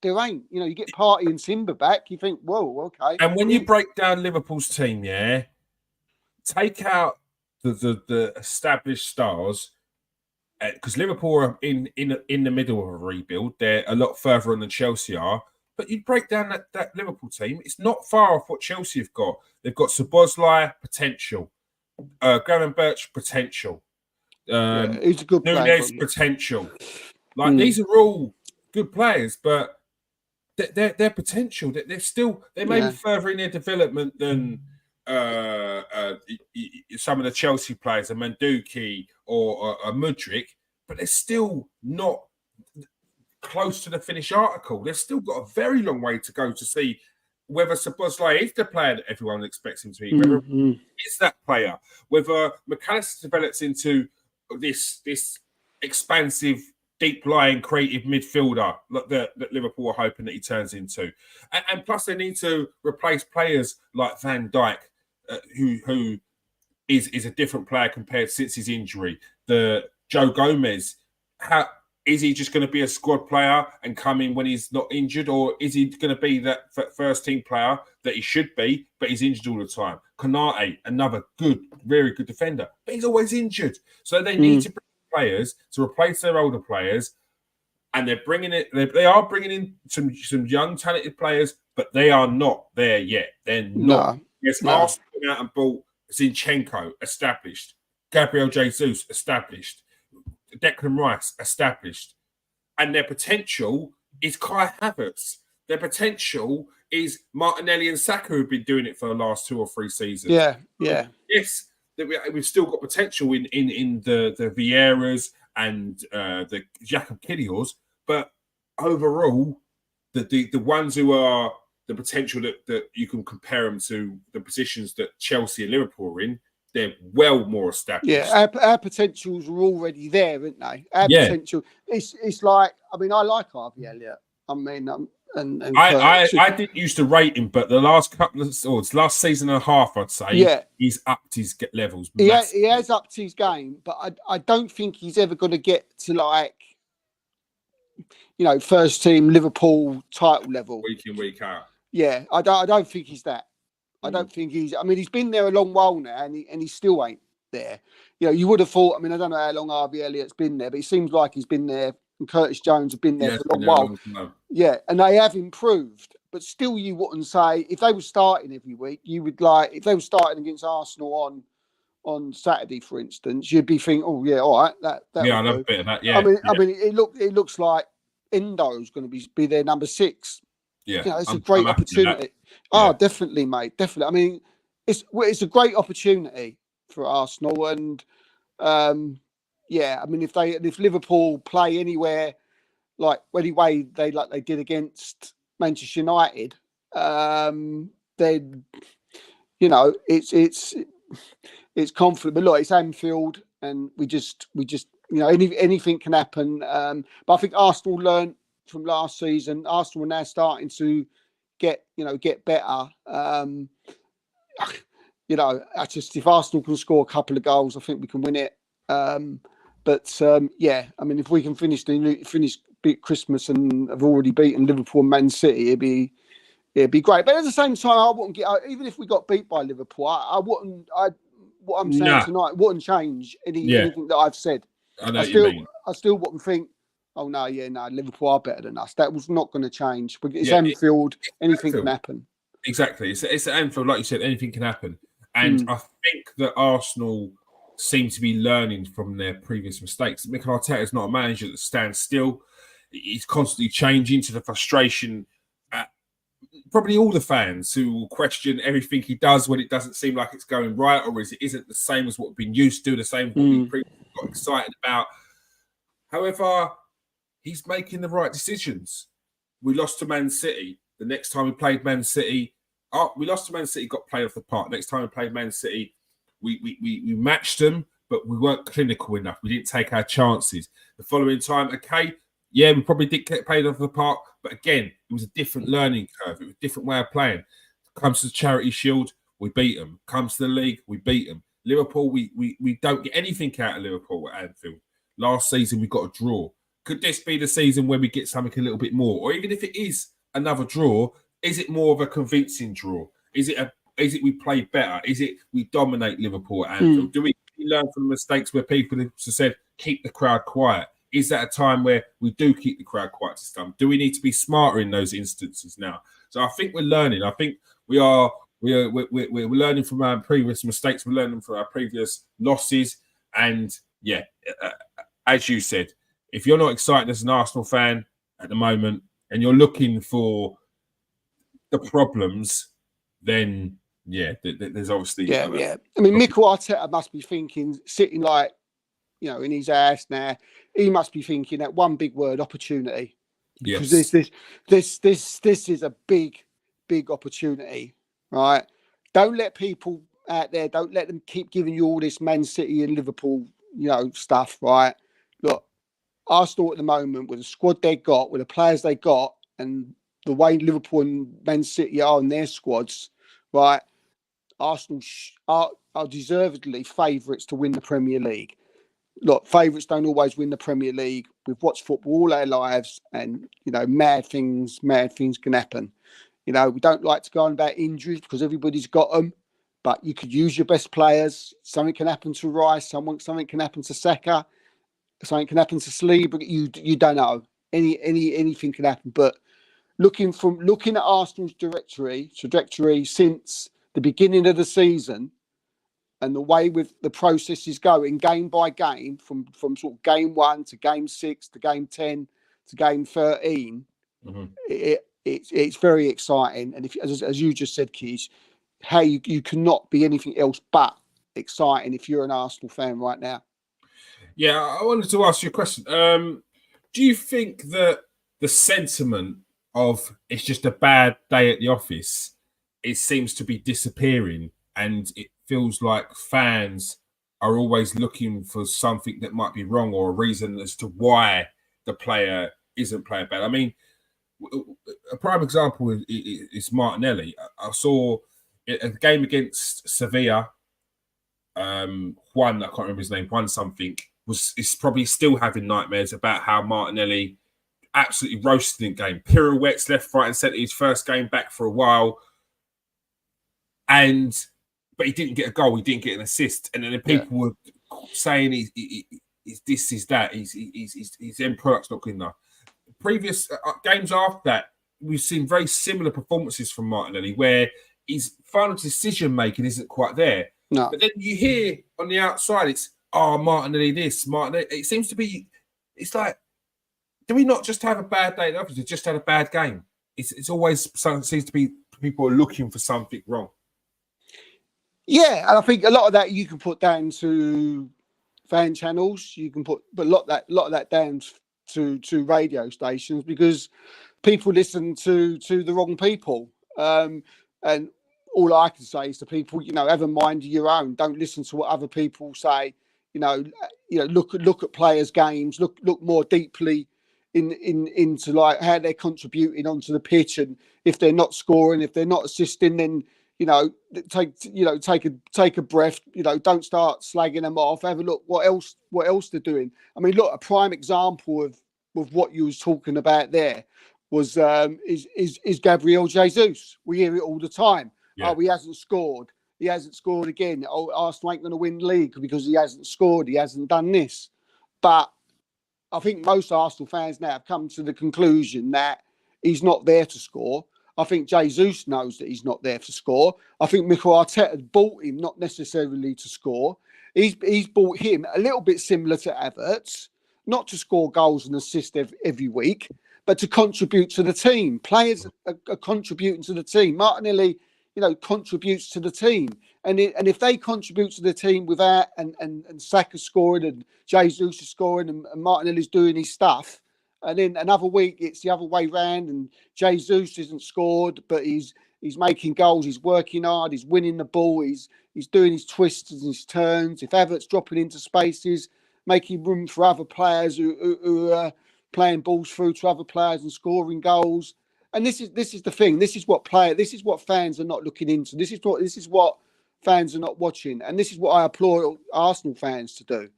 there ain't. You get Partey and Timber back, you think, whoa, okay. And when you break down Liverpool's team, take out the established stars, because Liverpool are in the middle of a rebuild. They're a lot further on than Chelsea are. But you break down that Liverpool team, it's not far off what Chelsea have got. They've got Szoboszlai, potential. Gravenberch, potential. He's a good player. Núñez, potential. These are all good players, but their potential. They may be further in their development than some of the Chelsea players, a Manduki or a Mudryk, but they're still not close to the finished article. They've still got a very long way to go to see whether Szoboszlai is the player that everyone expects him to be, whether it's that player, whether McAllister develops into this expansive, deep-lying, creative midfielder that Liverpool are hoping that he turns into. And plus, they need to replace players like Van Dijk, who is a different player compared since his injury. The Joe Gomez, Is he just going to be a squad player and come in when he's not injured, or is he going to be that first team player that he should be, but he's injured all the time? Konate, another very good defender, but he's always injured. So they need to bring players to replace their older players, and they're bringing it. They are bringing in some young talented players, but they are not there yet. They're not. Arsenal went out and bought Zinchenko, established. Gabriel Jesus, established. Declan Rice, established. And their potential is Kai Havertz. Their potential is Martinelli and Saka, who've been doing it for the last 2 or 3 seasons. Yeah. Yes, we've still got potential in the Vieiras and the Jakob Kiwiors, but overall, the ones who are the potential that you can compare them to the positions that Chelsea and Liverpool are in, they're well more established. Yeah, our potentials are already there, aren't they? Our potential. It's like, I mean, I like Harvey Elliott. I mean, I didn't used to rate him, but the last last season and a half, I'd say, he's upped his levels. He has upped his game, but I don't think he's ever going to get to like, first team Liverpool title level week in, week out. Yeah, I don't think he's that. I don't think he's. I mean, he's been there a long while now, and he still ain't there. You would have thought. I mean, I don't know how long Harvey Elliott's been there, but it seems like he's been there. And Curtis Jones have been there for a long while. Yeah, and they have improved, but still, you wouldn't say if they were starting every week, you would like if they were starting against Arsenal on Saturday, for instance, you'd be thinking, oh yeah, all right, that I love a bit of that. Yeah, I mean, it looks like Endo's going to be their number 6. Yeah, it's a great opportunity. Oh, definitely, mate. Definitely. I mean, it's a great opportunity for Arsenal, and I mean, if Liverpool play anywhere like anyway they did against Manchester United, then it's confident. But look, it's Anfield, and we just anything can happen. But I think Arsenal learned from last season. Arsenal are now starting to get better. If Arsenal can score a couple of goals, I think we can win it. I mean, if we can finish beat Christmas and have already beaten Liverpool and Man City, it'd be great. But at the same time, I wouldn't get even if we got beat by Liverpool, I wouldn't. What I'm saying tonight wouldn't change anything that I've said. I still wouldn't think. Oh no, Liverpool are better than us. That was not going to change. It's Anfield. Anything can happen. Exactly. It's Anfield, like you said. Anything can happen. And I think that Arsenal seem to be learning from their previous mistakes. Mikel Arteta is not a manager that stands still. He's constantly changing, to the frustration at probably all the fans who will question everything he does when it doesn't seem like it's going right, or it isn't the same as what we've been used to, the same as what we previously got excited about. However, he's making the right decisions. We lost to Man City. The next time we played Man City, we lost to Man City, got played off the park. Next time we played Man City, we matched them, but we weren't clinical enough. We didn't take our chances. The following time, we probably did get played off the park, but again, it was a different learning curve. It was a different way of playing. Comes to the Charity Shield, we beat them. Comes to the league, we beat them. Liverpool, we don't get anything out of Liverpool at Anfield. Last season, we got a draw. Could this be the season where we get something a little bit more? Or even if it is another draw, is it more of a convincing draw? Is it we play better? Is it we dominate Liverpool at Anfield? Do we learn from the mistakes where people have said, keep the crowd quiet? Is that a time where we do keep the crowd quiet this time? Do we need to be smarter in those instances now? So I think we're learning. I think we're learning from our previous mistakes. We're learning from our previous losses. And as you said, if you're not excited as an Arsenal fan at the moment and you're looking for the problems, then there's obviously I mean, Mikel Arteta must be thinking, sitting like in his house now. He must be thinking that one big word: opportunity. Because this is a big opportunity, right? Don't let people out there. Don't let them keep giving you all this Man City and Liverpool, stuff, right? Look, Arsenal at the moment, with the squad they got, with the players they got, and the way Liverpool and Man City are in their squads, right? Arsenal are deservedly favourites to win the Premier League. Look, favourites don't always win the Premier League. we've watched football all our lives, and mad things can happen. We don't like to go on about injuries because everybody's got them, but you could use your best players. Something can happen to Rice. Something can happen to Saka. Something can happen to Saliba. You don't know. Anything can happen. But looking at Arsenal's trajectory since the beginning of the season, and the way with the process is going game by game, from sort of game 1 to game 6 to game 10 to game 13, it's very exciting. And if, as you just said, Keys, hey, you cannot be anything else but exciting if you're an Arsenal fan right now. Yeah, I wanted to ask you a question. Do you think that the sentiment of it's just a bad day at the office, it seems to be disappearing, and it feels like fans are always looking for something that might be wrong or a reason as to why the player isn't playing bad? I mean, a prime example is Martinelli. I saw a game against Sevilla. Juan, I can't remember his name, Juan something, is probably still having nightmares about how Martinelli absolutely roasted in game. Pirouettes left, right, and centre. His first game back for a while. But he didn't get a goal, he didn't get an assist. And then the people were saying he's this, is that, his end product's not good enough. Previous games after that, we've seen very similar performances from Martinelli where his final decision making isn't quite there. No. But then you hear on the outside, it's Martinelly this, Martinelli. It seems to be, it's like, do we not just have a bad day at the office? We just had a bad game. It's always something, seems to be people are looking for something wrong. Yeah, and I think a lot of that you can put down to fan channels. You can put a lot of that down to radio stations, because people listen to the wrong people. And all I can say is to people, have a mind of your own. Don't listen to what other people say. Look at players' games. Look more deeply into like how they're contributing onto the pitch, and if they're not scoring, if they're not assisting, then take a breath. Don't start slagging them off. Have a look what else they're doing. I mean, look, a prime example of what you was talking about there was is Gabriel Jesus. We hear it all the time. Yeah. Oh, he hasn't scored. He hasn't scored again. Oh, Arsenal ain't going to win the league because he hasn't scored. He hasn't done this. But I think most Arsenal fans now have come to the conclusion that he's not there to score. I think Jesus knows that he's not there to score. I think Mikel Arteta bought him not necessarily to score. He's bought him a little bit similar to Havertz, not to score goals and assist every week, but to contribute to the team. Players are contributing to the team. Martinelli, contributes to the team. And if they contribute to the team without and Saka scoring and Jesus is scoring and Martinelli's doing his stuff, and then another week it's the other way round and Jesus isn't scored, but he's making goals, he's working hard, he's winning the ball, he's doing his twists and his turns. If Havertz dropping into spaces, making room for other players who are playing balls through to other players and scoring goals. And this is the thing. This is what fans are not looking into. This is what fans are not watching. And this is what I applaud Arsenal fans to do.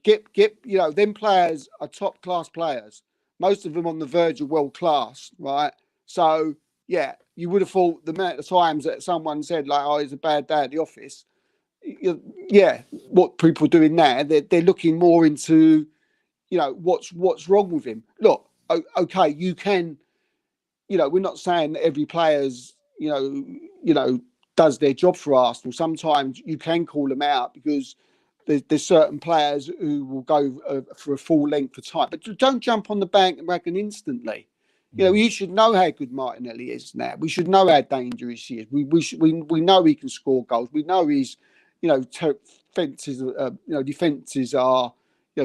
Get them players are top class players. Most of them on the verge of world class, right? So yeah, you would have thought the amount of times that someone said like, "Oh, it's a bad day at the office." Yeah, what people are doing now, they're looking more into, what's wrong with him. Look, okay, you can. We're not saying that every player's, does their job for Arsenal. Sometimes you can call them out because there's certain players who will go for a full length of time. But don't jump on the bandwagon instantly. You should know how good Martinelli is now. We should know how dangerous he is. We know he can score goals. We know he's, defenses are,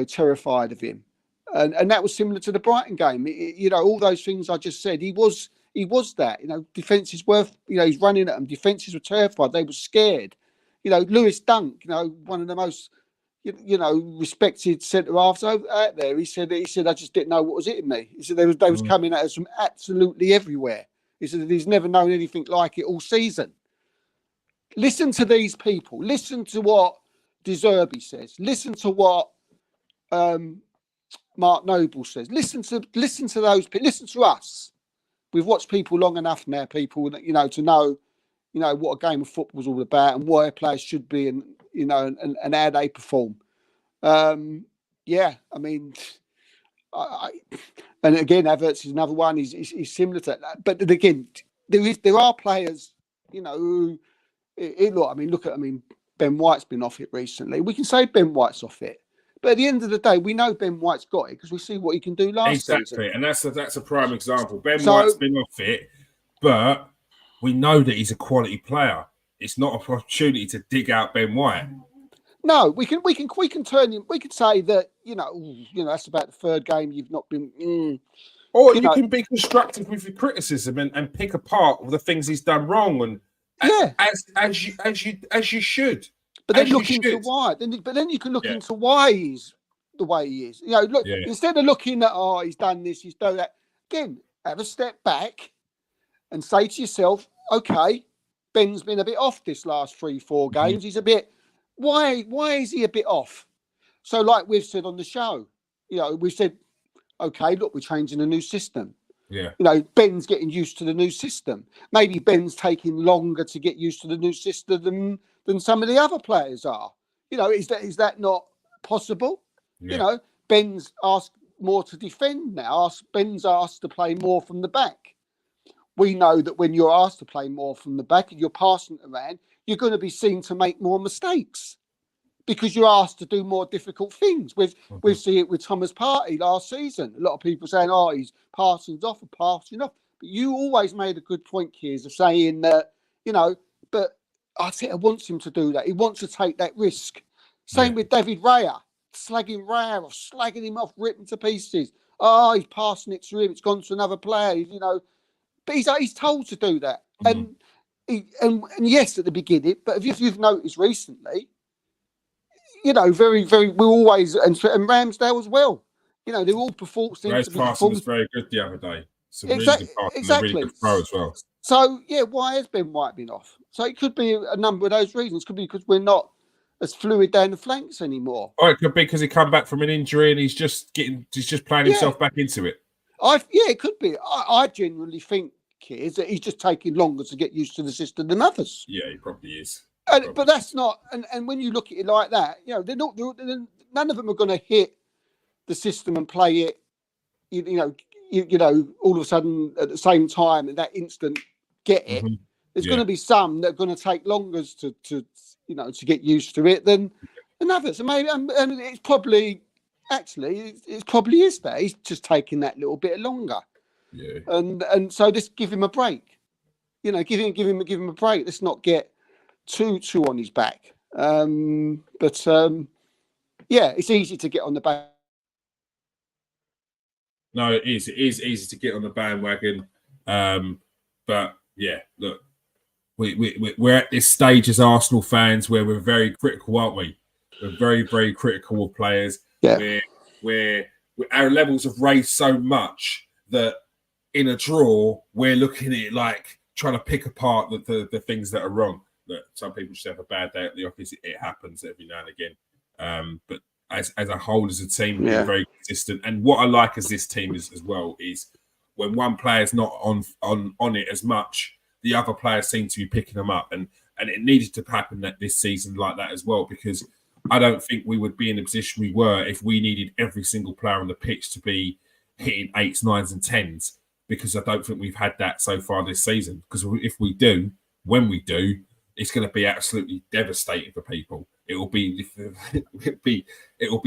terrified of him. And that was similar to the Brighton game. All those things I just said, he was that. Defenses were, he's running at them. Defenses were terrified. They were scared. Lewis Dunk, one of the most, respected centre halves out there. He said, I just didn't know what was hitting me. He said they was coming at us from absolutely everywhere. He said he's never known anything like it all season. Listen to these people. Listen to what De Zerbi says. Listen to what Mark Noble says. Listen to those people. Listen to us. We've watched people long enough now, people that, to know, what a game of football is all about and why players should be and, and how they perform. Yeah, I mean, and again, Havertz is another one. He's similar to that. But again, there are players, who, look at Ben White's been off it recently. We can say Ben White's off it. But at the end of the day, we know Ben White's got it because we see what he can do last season. Exactly, and that's a prime example. Ben White's been off it, but we know that he's a quality player. It's not an opportunity to dig out Ben White. No, we can turn him. We can say that that's about the third game you've not been. Or you can be constructive with your criticism and pick apart the things he's done wrong, and as you should. But then look into why. Then you can look into why he's the way he is. Instead of looking at he's done this, he's done that. Again, have a step back and say to yourself, okay, Ben's been a bit off this last 3-4 games. Mm-hmm. He's a bit. Why is he a bit off? So, like we've said on the show, we've said, okay, look, we're changing a new system. Yeah. Ben's getting used to the new system. Maybe Ben's taking longer to get used to the new system than some of the other players are. Is that not possible? Yeah. Ben's asked more to defend now. Ben's asked to play more from the back. We know that when you're asked to play more from the back and you're passing it around, you're going to be seen to make more mistakes because you're asked to do more difficult things. We see it with Thomas Partey last season. A lot of people saying, he's passing off. But you always made a good point, Kears, of saying that, but Arteta wants him to do that. He wants to take that risk. Same with David Raya, slagging Raya off, slagging him off, ripping to pieces. He's passing it to him. It's gone to another player, But he's told to do that. Mm-hmm. And yes, at the beginning, but if you've noticed recently, very, very, we always, and Ramsdale as well, they're all performing. Ray's passing was very good the other day. Exactly. Really good throw as well. So, why has Ben White been off? So it could be a number of those reasons. It could be because we're not as fluid down the flanks anymore. Or it could be because he come back from an injury and he's just playing himself back into it. It could be. I genuinely think, Kids, that he's just taking longer to get used to the system than others. Yeah, he probably is. But that's not. And when you look at it like that, they're not. None of them are going to hit the system and play it. All of a sudden at the same time at that instant, get it. Mm-hmm. There's going to be some that are going to take longer to get used to it than others. And maybe, and it's probably it probably is that he's just taking that little bit longer. Yeah. And so just give him a break. Give him a break. Let's not get too on his back. It's easy to get on the back. No, it is. It is easy to get on the bandwagon. But yeah, look, we're at this stage as Arsenal fans where we're very critical, aren't we? We're very, very critical of players. Yeah. Where our levels have raised so much that in a draw, we're looking at it like trying to pick apart the things that are wrong. That some people just have a bad day at the office. It happens every now and again. But as a whole, as a team, we're very consistent. And what I like as this team is as well is when one player's not on it as much, the other players seem to be picking them up. And it needed to happen this season like that as well, because I don't think we would be in the position we were if we needed every single player on the pitch to be hitting 8s, 9s and 10s, because I don't think we've had that so far this season. Because if we do, when we do, it's going to be absolutely devastating for people. It will be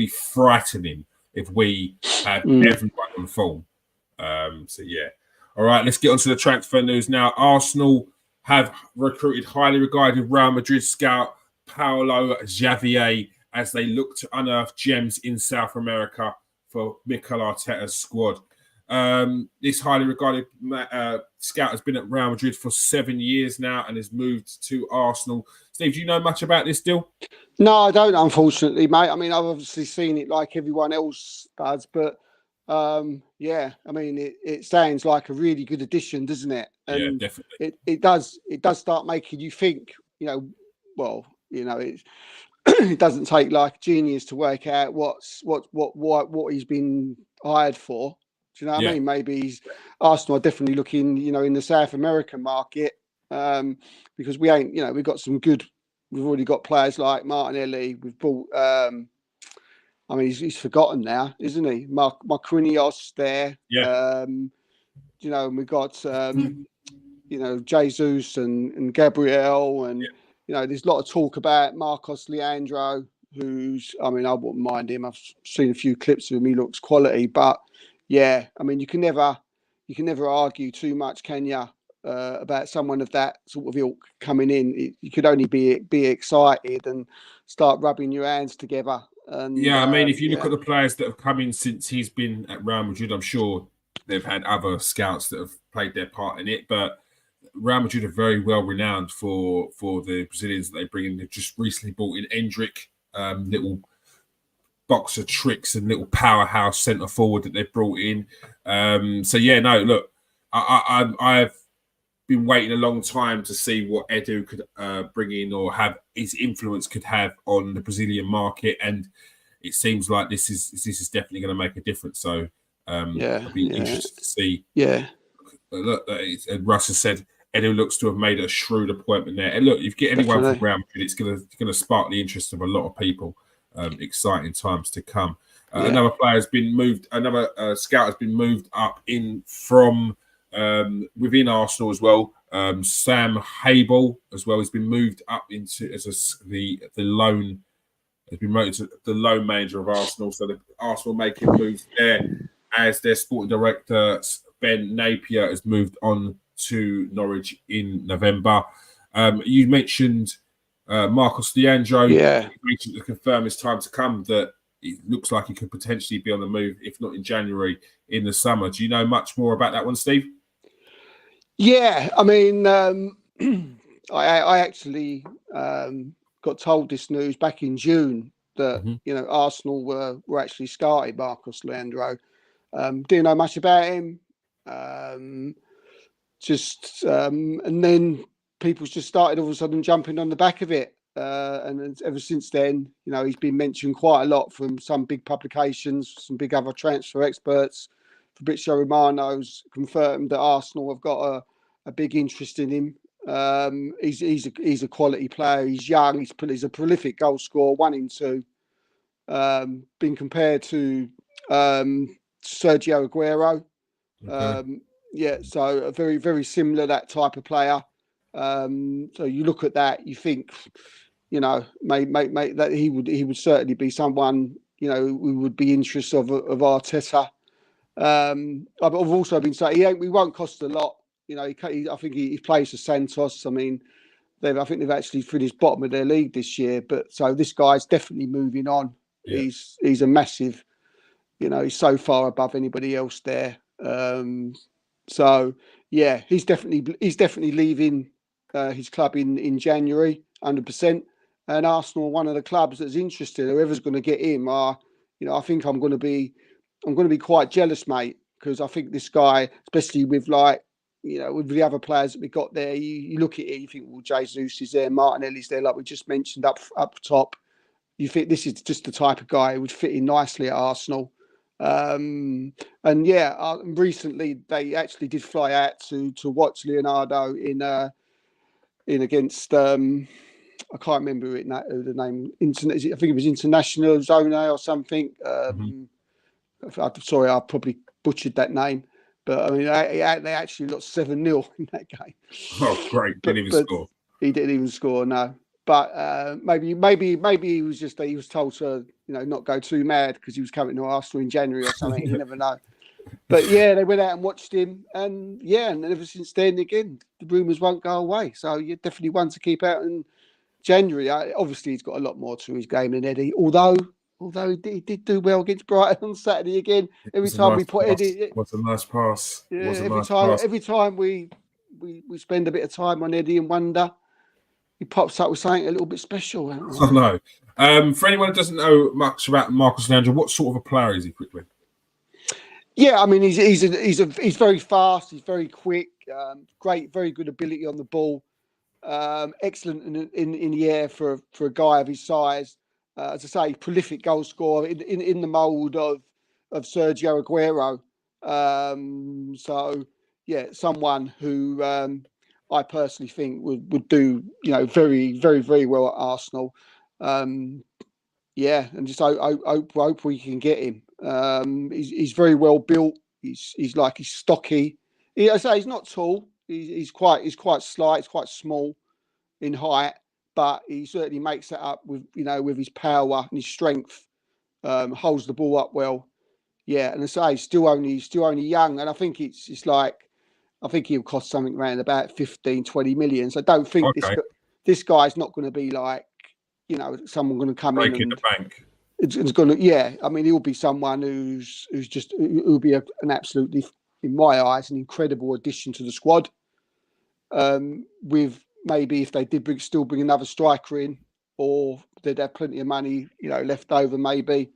frightening if we have everyone on form. All right, let's get on to the transfer news now. Arsenal have recruited highly regarded Real Madrid scout Paulo Xavier as they look to unearth gems in South America for Mikel Arteta's squad. This highly regarded scout has been at Real Madrid for 7 years now and has moved to Arsenal. Steve, do you know much about this deal? No, I don't, unfortunately, mate. I mean, I've obviously seen it like everyone else does, but it sounds like a really good addition, doesn't it? And yeah, definitely. It does start making you think, it doesn't take like a genius to work out what he's been hired for. Do you know what I mean? Maybe Arsenal are definitely looking, in the South American market, because we ain't, we've got some good. We've already got players like Martinelli. We've bought. I mean, he's forgotten now, isn't he? Marquinhos there. Yeah. And we've got Jesus and Gabriel, and there's a lot of talk about Marcos Leandro, who's, I mean, I wouldn't mind him. I've seen a few clips of him. He looks quality, but yeah, I mean, you can never argue too much, can you, about someone of that sort of ilk coming in. You could only be excited and start rubbing your hands together. And yeah, I mean, if you look at the players that have come in since he's been at Real Madrid, I'm sure they've had other scouts that have played their part in it, but Real Madrid are very well renowned for the Brazilians that they bring in. They've just recently brought in Endrick, little boxer tricks and little powerhouse centre forward that they've brought in. So yeah, no, look, I've been waiting a long time to see what Edu could bring in, or have his influence could have on the Brazilian market, and it seems like this is definitely going to make a difference. So I'll be interested to see. Yeah. Look, Russ has said Edu looks to have made a shrewd appointment there. And look, if you get anyone from Real Madrid, it's going to spark the interest of a lot of people. Exciting times to come. Another player has been moved. Another scout has been moved up in from within Arsenal as well. Sam Habel as well has been moved up into as the loan. Has been promoted to the loan manager of Arsenal. So the Arsenal making moves there, as their sporting director Ben Napier has moved on to Norwich in November. You mentioned Marcos Leandro. Yeah. You mentioned to confirm it's time to come that it looks like he could potentially be on the move, if not in January, in the summer. Do you know much more about that one, Steve? Yeah, I mean, I actually got told this news back in June that Arsenal were actually scouting Marcos Leandro. Didn't know much about him. And then people just started all of a sudden jumping on the back of it. And ever since then, he's been mentioned quite a lot from some big publications, some big other transfer experts. Fabrizio Romano's confirmed that Arsenal have got a big interest in him. He's a quality player. He's young. He's a prolific goal scorer, 1 in 2. Been compared to Sergio Aguero. Okay. So a very, very similar, that type of player. So you look at that, you think, that he would certainly be someone, we would be interested of Arteta. I've also been saying we won't cost a lot. I think he plays for Santos. I mean, I think they've actually finished bottom of their league this year. But so this guy's definitely moving on. Yeah. He's a massive, he's so far above anybody else there. So yeah, he's definitely leaving his club in January, 100%. And Arsenal are one of the clubs that's interested. Whoever's going to get him, I think I'm going to be quite jealous, mate, because I think this guy, especially with with the other players that we got there, you look at it, you think, well, Jesus is there, Martinelli's there, like we just mentioned up top. You think this is just the type of guy who would fit in nicely at Arsenal. And yeah, recently they actually did fly out to watch Leonardo in against I can't remember the name. I think it was International Zone or something. Sorry, I probably butchered that name, but I mean they actually lost 7-0 in that game. Oh, great! Didn't even score. He didn't even score. No. But maybe he was just he was told to not go too mad because he was coming to Arsenal in January or something. You never know. But yeah, they went out and watched him, and ever since then, again, the rumours won't go away. So you're definitely one to keep out in January. Obviously, he's got a lot more to his game than Eddie. Although he did do well against Brighton on Saturday again. Every time we put Eddie, what's a nice pass? Yeah, every time we spend a bit of time on Eddie and wonder, he pops up with something a little bit special. I know. For anyone who doesn't know much about Marcos Leandro, what sort of a player is he, quickly? Yeah, I mean, he's very fast. He's very quick. Very good ability on the ball. Excellent in the air for a guy of his size. As I say, prolific goal scorer in the mould of Sergio Aguero. So yeah, someone who I personally think would do very very very well at Arsenal. Yeah, and just hope we can get him. He's very well built. He's stocky. I say he's not tall. He's quite slight. He's quite small in height, but he certainly makes that up with his power and his strength. Holds the ball up well. Yeah, and I say he's still only young, and I think it's like I think he'll cost something around about 15-20 million. So I don't think Okay. this guy's not going to be like someone going to come in Breaking and the bank. it's going to, yeah. I mean, he'll be someone who's just who'll be an absolutely, in my eyes, an incredible addition to the squad. With maybe if they did still bring another striker in, or they'd have plenty of money, left over maybe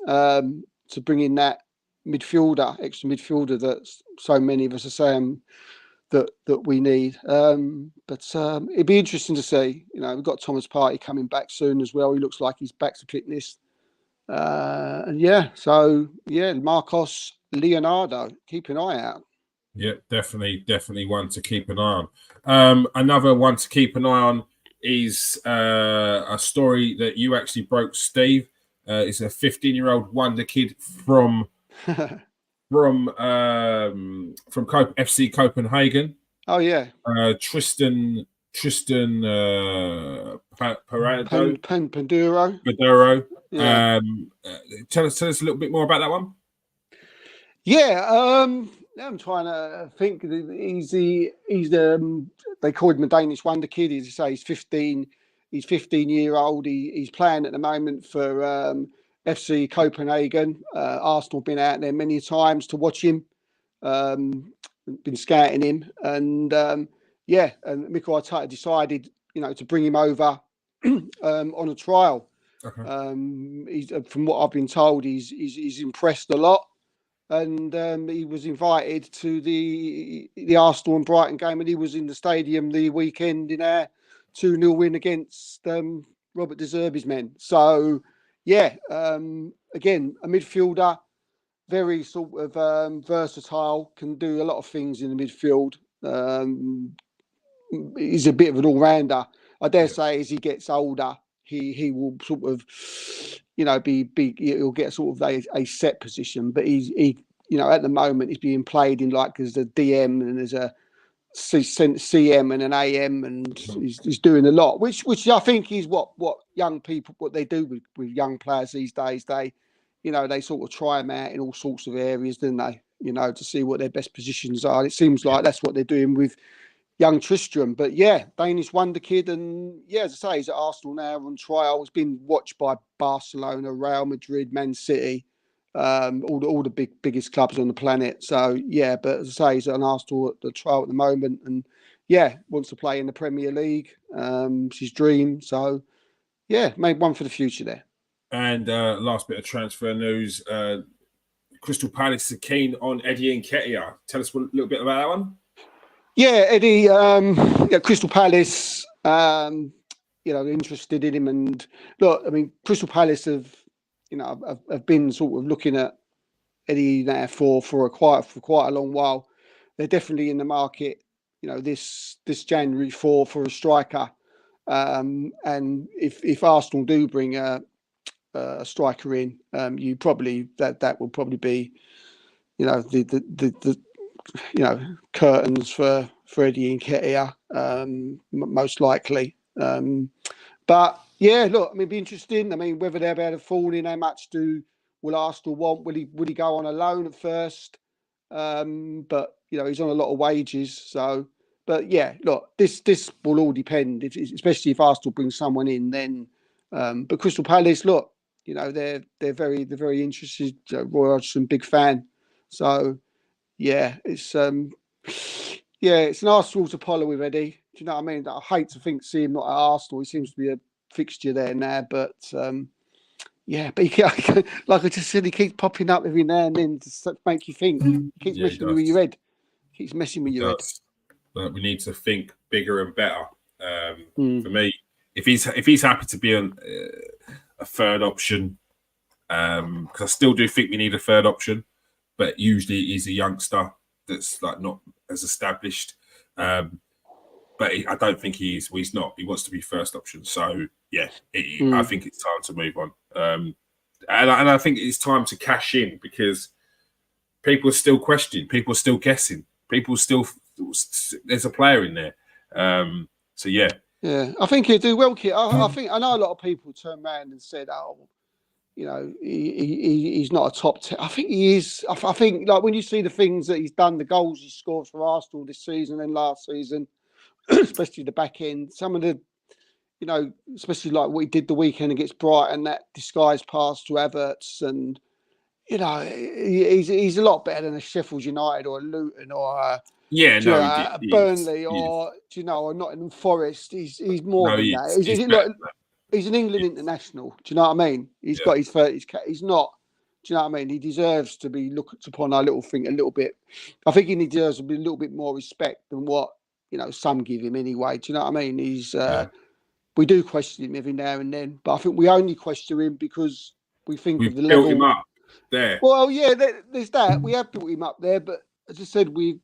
to bring in that extra midfielder that so many of us are saying that we need. But it'd be interesting to see. We've got Thomas Partey coming back soon as well. He looks like he's back to fitness. And Marcos Leonardo, keep an eye out. Yeah, definitely one to keep an eye on. Another one to keep an eye on is a story that you actually broke, Steve. It's a 15-year-old wonder kid from FC Copenhagen. Oh yeah, Tristan Parado. Panduro. Maduro. Yeah. Tell us a little bit more about that one. Yeah, I'm trying to think. He's they call him a Danish wonder kid. As you say, he's 15. He's 15-year-old. He's playing at the moment for FC Copenhagen. Arsenal been out there many times to watch him. Been scouting him, and and Mikel Arteta decided, to bring him over on a trial. Okay. He's, from what I've been told, he's impressed a lot, and he was invited to the Arsenal and Brighton game, and he was in the stadium the weekend in our 2-0 win against Robert De Zerbi's men. So yeah, again, a midfielder, very sort of versatile, can do a lot of things in the midfield. He's a bit of an all-rounder. I dare say as he gets older, he will sort of, he'll get sort of a set position. But he at the moment he's being played in like as a DM and as a CM and an AM, and he's doing a lot, which I think is what young people, what they do with young players these days. They sort of try them out in all sorts of areas, don't they? To see what their best positions are. And it seems like that's what they're doing with young Tristram. But yeah, Danish wonder kid, and yeah, as I say, he's at Arsenal now on trial. He's been watched by Barcelona, Real Madrid, Man City, all the biggest clubs on the planet. So yeah, but as I say, he's at Arsenal at the trial at the moment, and yeah, wants to play in the Premier League. It's his dream. So yeah, maybe one for the future there. And last bit of transfer news: Crystal Palace are keen on Eddie Nketiah. Tell us a little bit about that one. Yeah, Eddie, Crystal Palace, interested in him. And look, I mean, Crystal Palace have been sort of looking at Eddie now for quite a long while. They're definitely in the market, this January for a striker. And if Arsenal do bring a striker in, you probably that will probably be, the curtains for Eddie Nketiah, most likely. But yeah, look, I mean, it'd be interesting. I mean, whether they'll be able to fall in, how much will Arsenal want? Will he go on a loan at first? But he's on a lot of wages. So, but yeah, look, this will all depend, especially if Arsenal bring someone in. Then, but Crystal Palace, look, they're very interested. Roy Hodgson, big fan. So. Yeah, it's an Arsenal to follow with Eddie. Do you know what I mean? I hate to see him not at Arsenal. He seems to be a fixture there now, but but he, like I just said, he keeps popping up every now and then to make you think. He keeps messing with your head. He keeps messing with your head. But we need to think bigger and better. For me, if he's happy to be on a third option, because I still do think we need a third option, but usually he's a youngster that's like not as established. But I don't think he is. Well, he's not. He wants to be first option. So yeah, I think it's time to move on. And I think it's time to cash in because people are still questioning, people are still guessing, people still there's a player in there. So yeah, I think he'll do well, Kit. I think I know a lot of people turned around and said, "Oh, you know, he's not a top 10." I think he is. I think like when you see the things that he's done, the goals he scored for Arsenal this season and last season, especially the back end, some of the, you know, especially like what he did the weekend against Brighton, that disguised pass to Havertz, and you know, he's a lot better than a Sheffield United or a Luton or a Burnley or or Nottingham Forest. He's more than that. He's an England international. Do you know what I mean? He's got his 30s. He's not. Do you know what I mean? He deserves to be looked upon a little bit. I think he deserves to be a little bit more respect than what some give him anyway. Do you know what I mean? He's. We do question him every now and then, but I think we only question him because we think of the level. Built him up there. Well, yeah, there's that. We have built him up there, but as I said, we're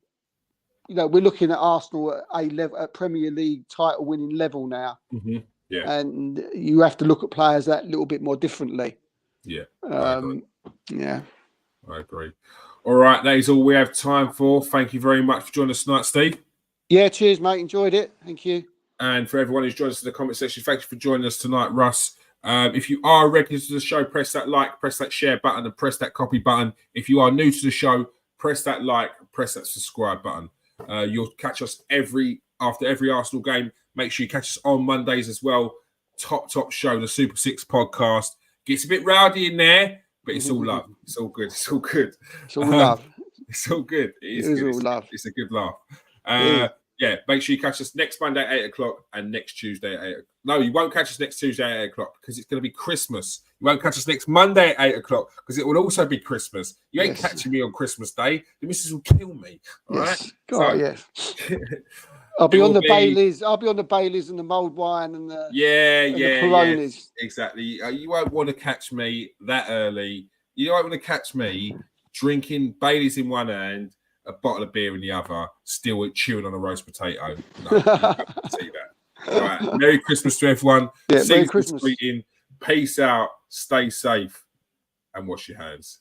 looking at Arsenal at a level, at Premier League title winning level now. Mm-hmm. Yeah, and you have to look at players that little bit more differently. Yeah, I agree. All right, that is all we have time for. Thank you very much for joining us tonight, Steve. Yeah, cheers, mate. Enjoyed it. Thank you. And for everyone who's joined us in the comment section, thank you for joining us tonight, Russ. If you are regular to the show, press that like, press that share button, and press that copy button. If you are new to the show, press that like, press that subscribe button. You'll catch us after every Arsenal game. Make sure you catch us on Mondays as well. Top show, the Super Six podcast. Gets a bit rowdy in there, but it's all love. It's all good. It's all good. It's all love. It's all good. It is all love. It's a good laugh. Yeah, make sure you catch us next Monday at 8 o'clock and next Tuesday at 8 o'clock. No, you won't catch us next Tuesday at 8 o'clock because it's going to be Christmas. You won't catch us next Monday at 8 o'clock because it will also be Christmas. You ain't catching me on Christmas Day. The missus will kill me. All right? God, yes. I'll be on the Baileys. I'll be on the Baileys and the mulled wine and the the Coronas. Yeah, exactly. You won't want to catch me that early. You won't want to catch me drinking Baileys in one hand, a bottle of beer in the other, still chewing on a roast potato. No, you don't see that. All right. Merry Christmas to everyone. Yeah, Merry Christmas. Peace out. Stay safe and wash your hands.